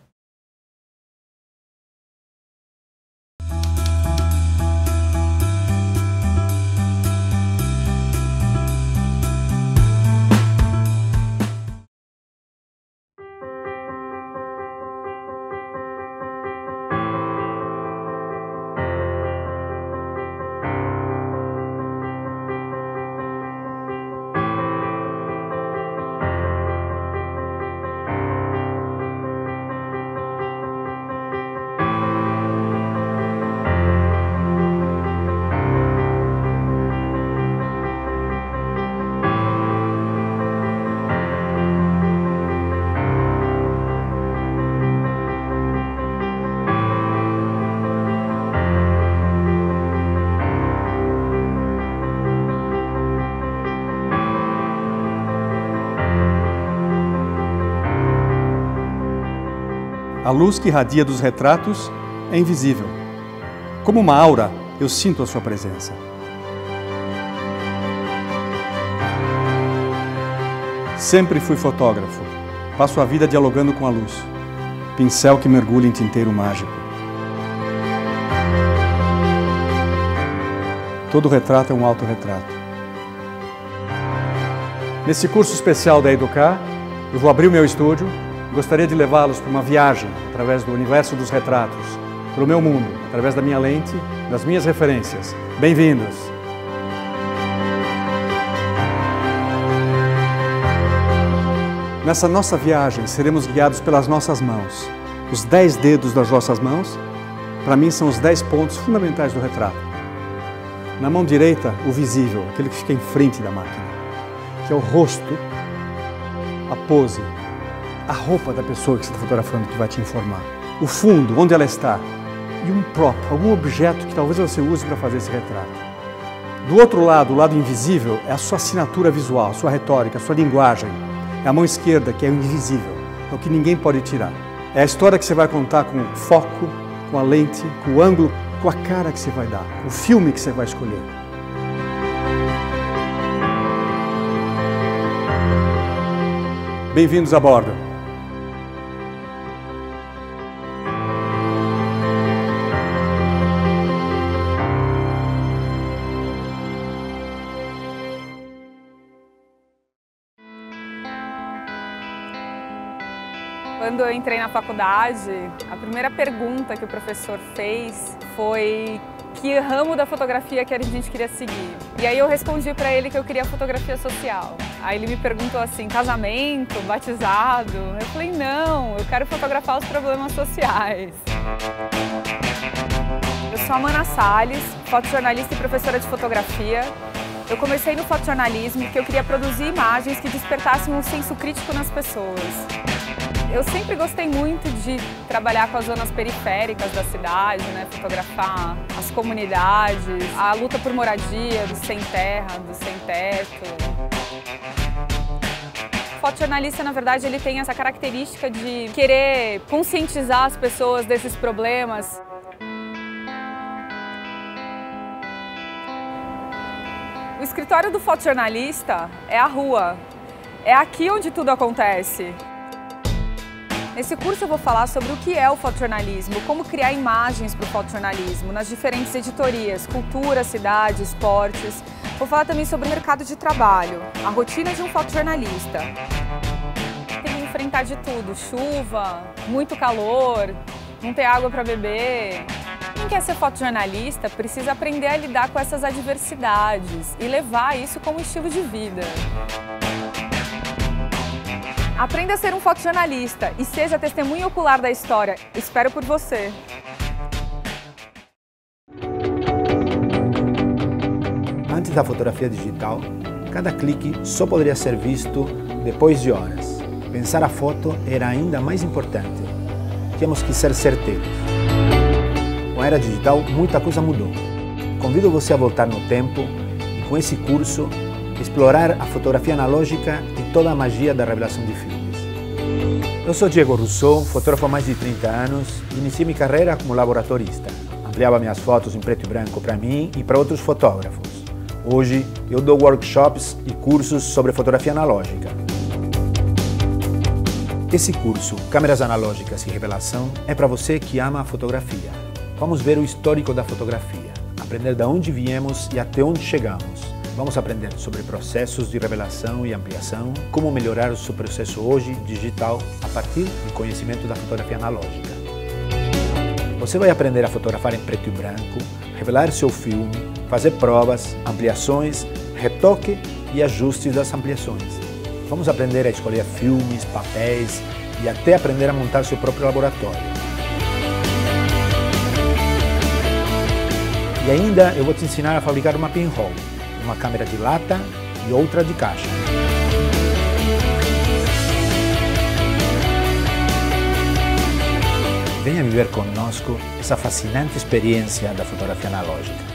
Speaker 10: A luz que irradia dos retratos é invisível. Como uma aura, eu sinto a sua presença. Sempre fui fotógrafo. Passo a vida dialogando com a luz. Pincel que mergulha em tinteiro mágico. Todo retrato é um autorretrato. Nesse curso especial da Educar, eu vou abrir o meu estúdio. Gostaria de levá-los para uma viagem através do universo dos retratos, para o meu mundo, através da minha lente, das minhas referências. Bem-vindos! Nessa nossa viagem, seremos guiados pelas nossas mãos. Os 10 dedos das nossas mãos, para mim, são os 10 pontos fundamentais do retrato. Na mão direita, o visível, aquele que fica em frente da máquina, que é o rosto, a pose, a roupa da pessoa que você está fotografando que vai te informar. O fundo, onde ela está. E um prop, algum objeto que talvez você use para fazer esse retrato. Do outro lado, o lado invisível, é a sua assinatura visual, a sua retórica, a sua linguagem. É a mão esquerda, que é o invisível, é o que ninguém pode tirar. É a história que você vai contar com o foco, com a lente, com o ângulo, com a cara que você vai dar, com o filme que você vai escolher. Bem-vindos a bordo.
Speaker 11: Quando eu entrei na faculdade, a primeira pergunta que o professor fez foi que ramo da fotografia que a gente queria seguir. E aí eu respondi para ele que eu queria fotografia social. Aí ele me perguntou assim, casamento, batizado? Eu falei, não, eu quero fotografar os problemas sociais. Eu sou a Amanda Salles, fotojornalista e professora de fotografia. Eu comecei no fotojornalismo porque eu queria produzir imagens que despertassem um senso crítico nas pessoas. Eu sempre gostei muito de trabalhar com as zonas periféricas da cidade, né? Fotografar as comunidades, a luta por moradia, dos sem terra, dos sem teto. O fotojornalista, na verdade, ele tem essa característica de querer conscientizar as pessoas desses problemas. O escritório do fotojornalista é a rua, é aqui onde tudo acontece. Nesse curso eu vou falar sobre o que é o fotojornalismo, como criar imagens para o fotojornalismo nas diferentes editorias, cultura, cidade, esportes. Vou falar também sobre o mercado de trabalho, a rotina de um fotojornalista. Tem que enfrentar de tudo, chuva, muito calor, não ter água para beber. Quem quer ser fotojornalista precisa aprender a lidar com essas adversidades e levar isso como estilo de vida. Aprenda a ser um fotojornalista e seja testemunha ocular da história. Espero por você.
Speaker 12: Antes da fotografia digital, cada clique só poderia ser visto depois de horas. Pensar a foto era ainda mais importante. Tínhamos que ser certeiros. Com a era digital, muita coisa mudou. Convido você a voltar no tempo e, com esse curso, explorar a fotografia analógica e toda a magia da revelação de filmes. Eu sou Diego Rousseau, fotógrafo há mais de 30 anos e iniciei minha carreira como laboratorista. Ampliava minhas fotos em preto e branco para mim e para outros fotógrafos. Hoje, eu dou workshops e cursos sobre fotografia analógica. Esse curso, Câmeras Analógicas e Revelação, é para você que ama a fotografia. Vamos ver o histórico da fotografia, aprender de onde viemos e até onde chegamos. Vamos aprender sobre processos de revelação e ampliação, como melhorar o seu processo hoje digital a partir do conhecimento da fotografia analógica. Você vai aprender a fotografar em preto e branco, revelar seu filme, fazer provas, ampliações, retoque e ajustes das ampliações. Vamos aprender a escolher filmes, papéis e até aprender a montar seu próprio laboratório. E ainda eu vou te ensinar a fabricar uma pinhole, uma câmera de lata e outra de caixa. Venha viver conosco essa fascinante experiência da fotografia analógica.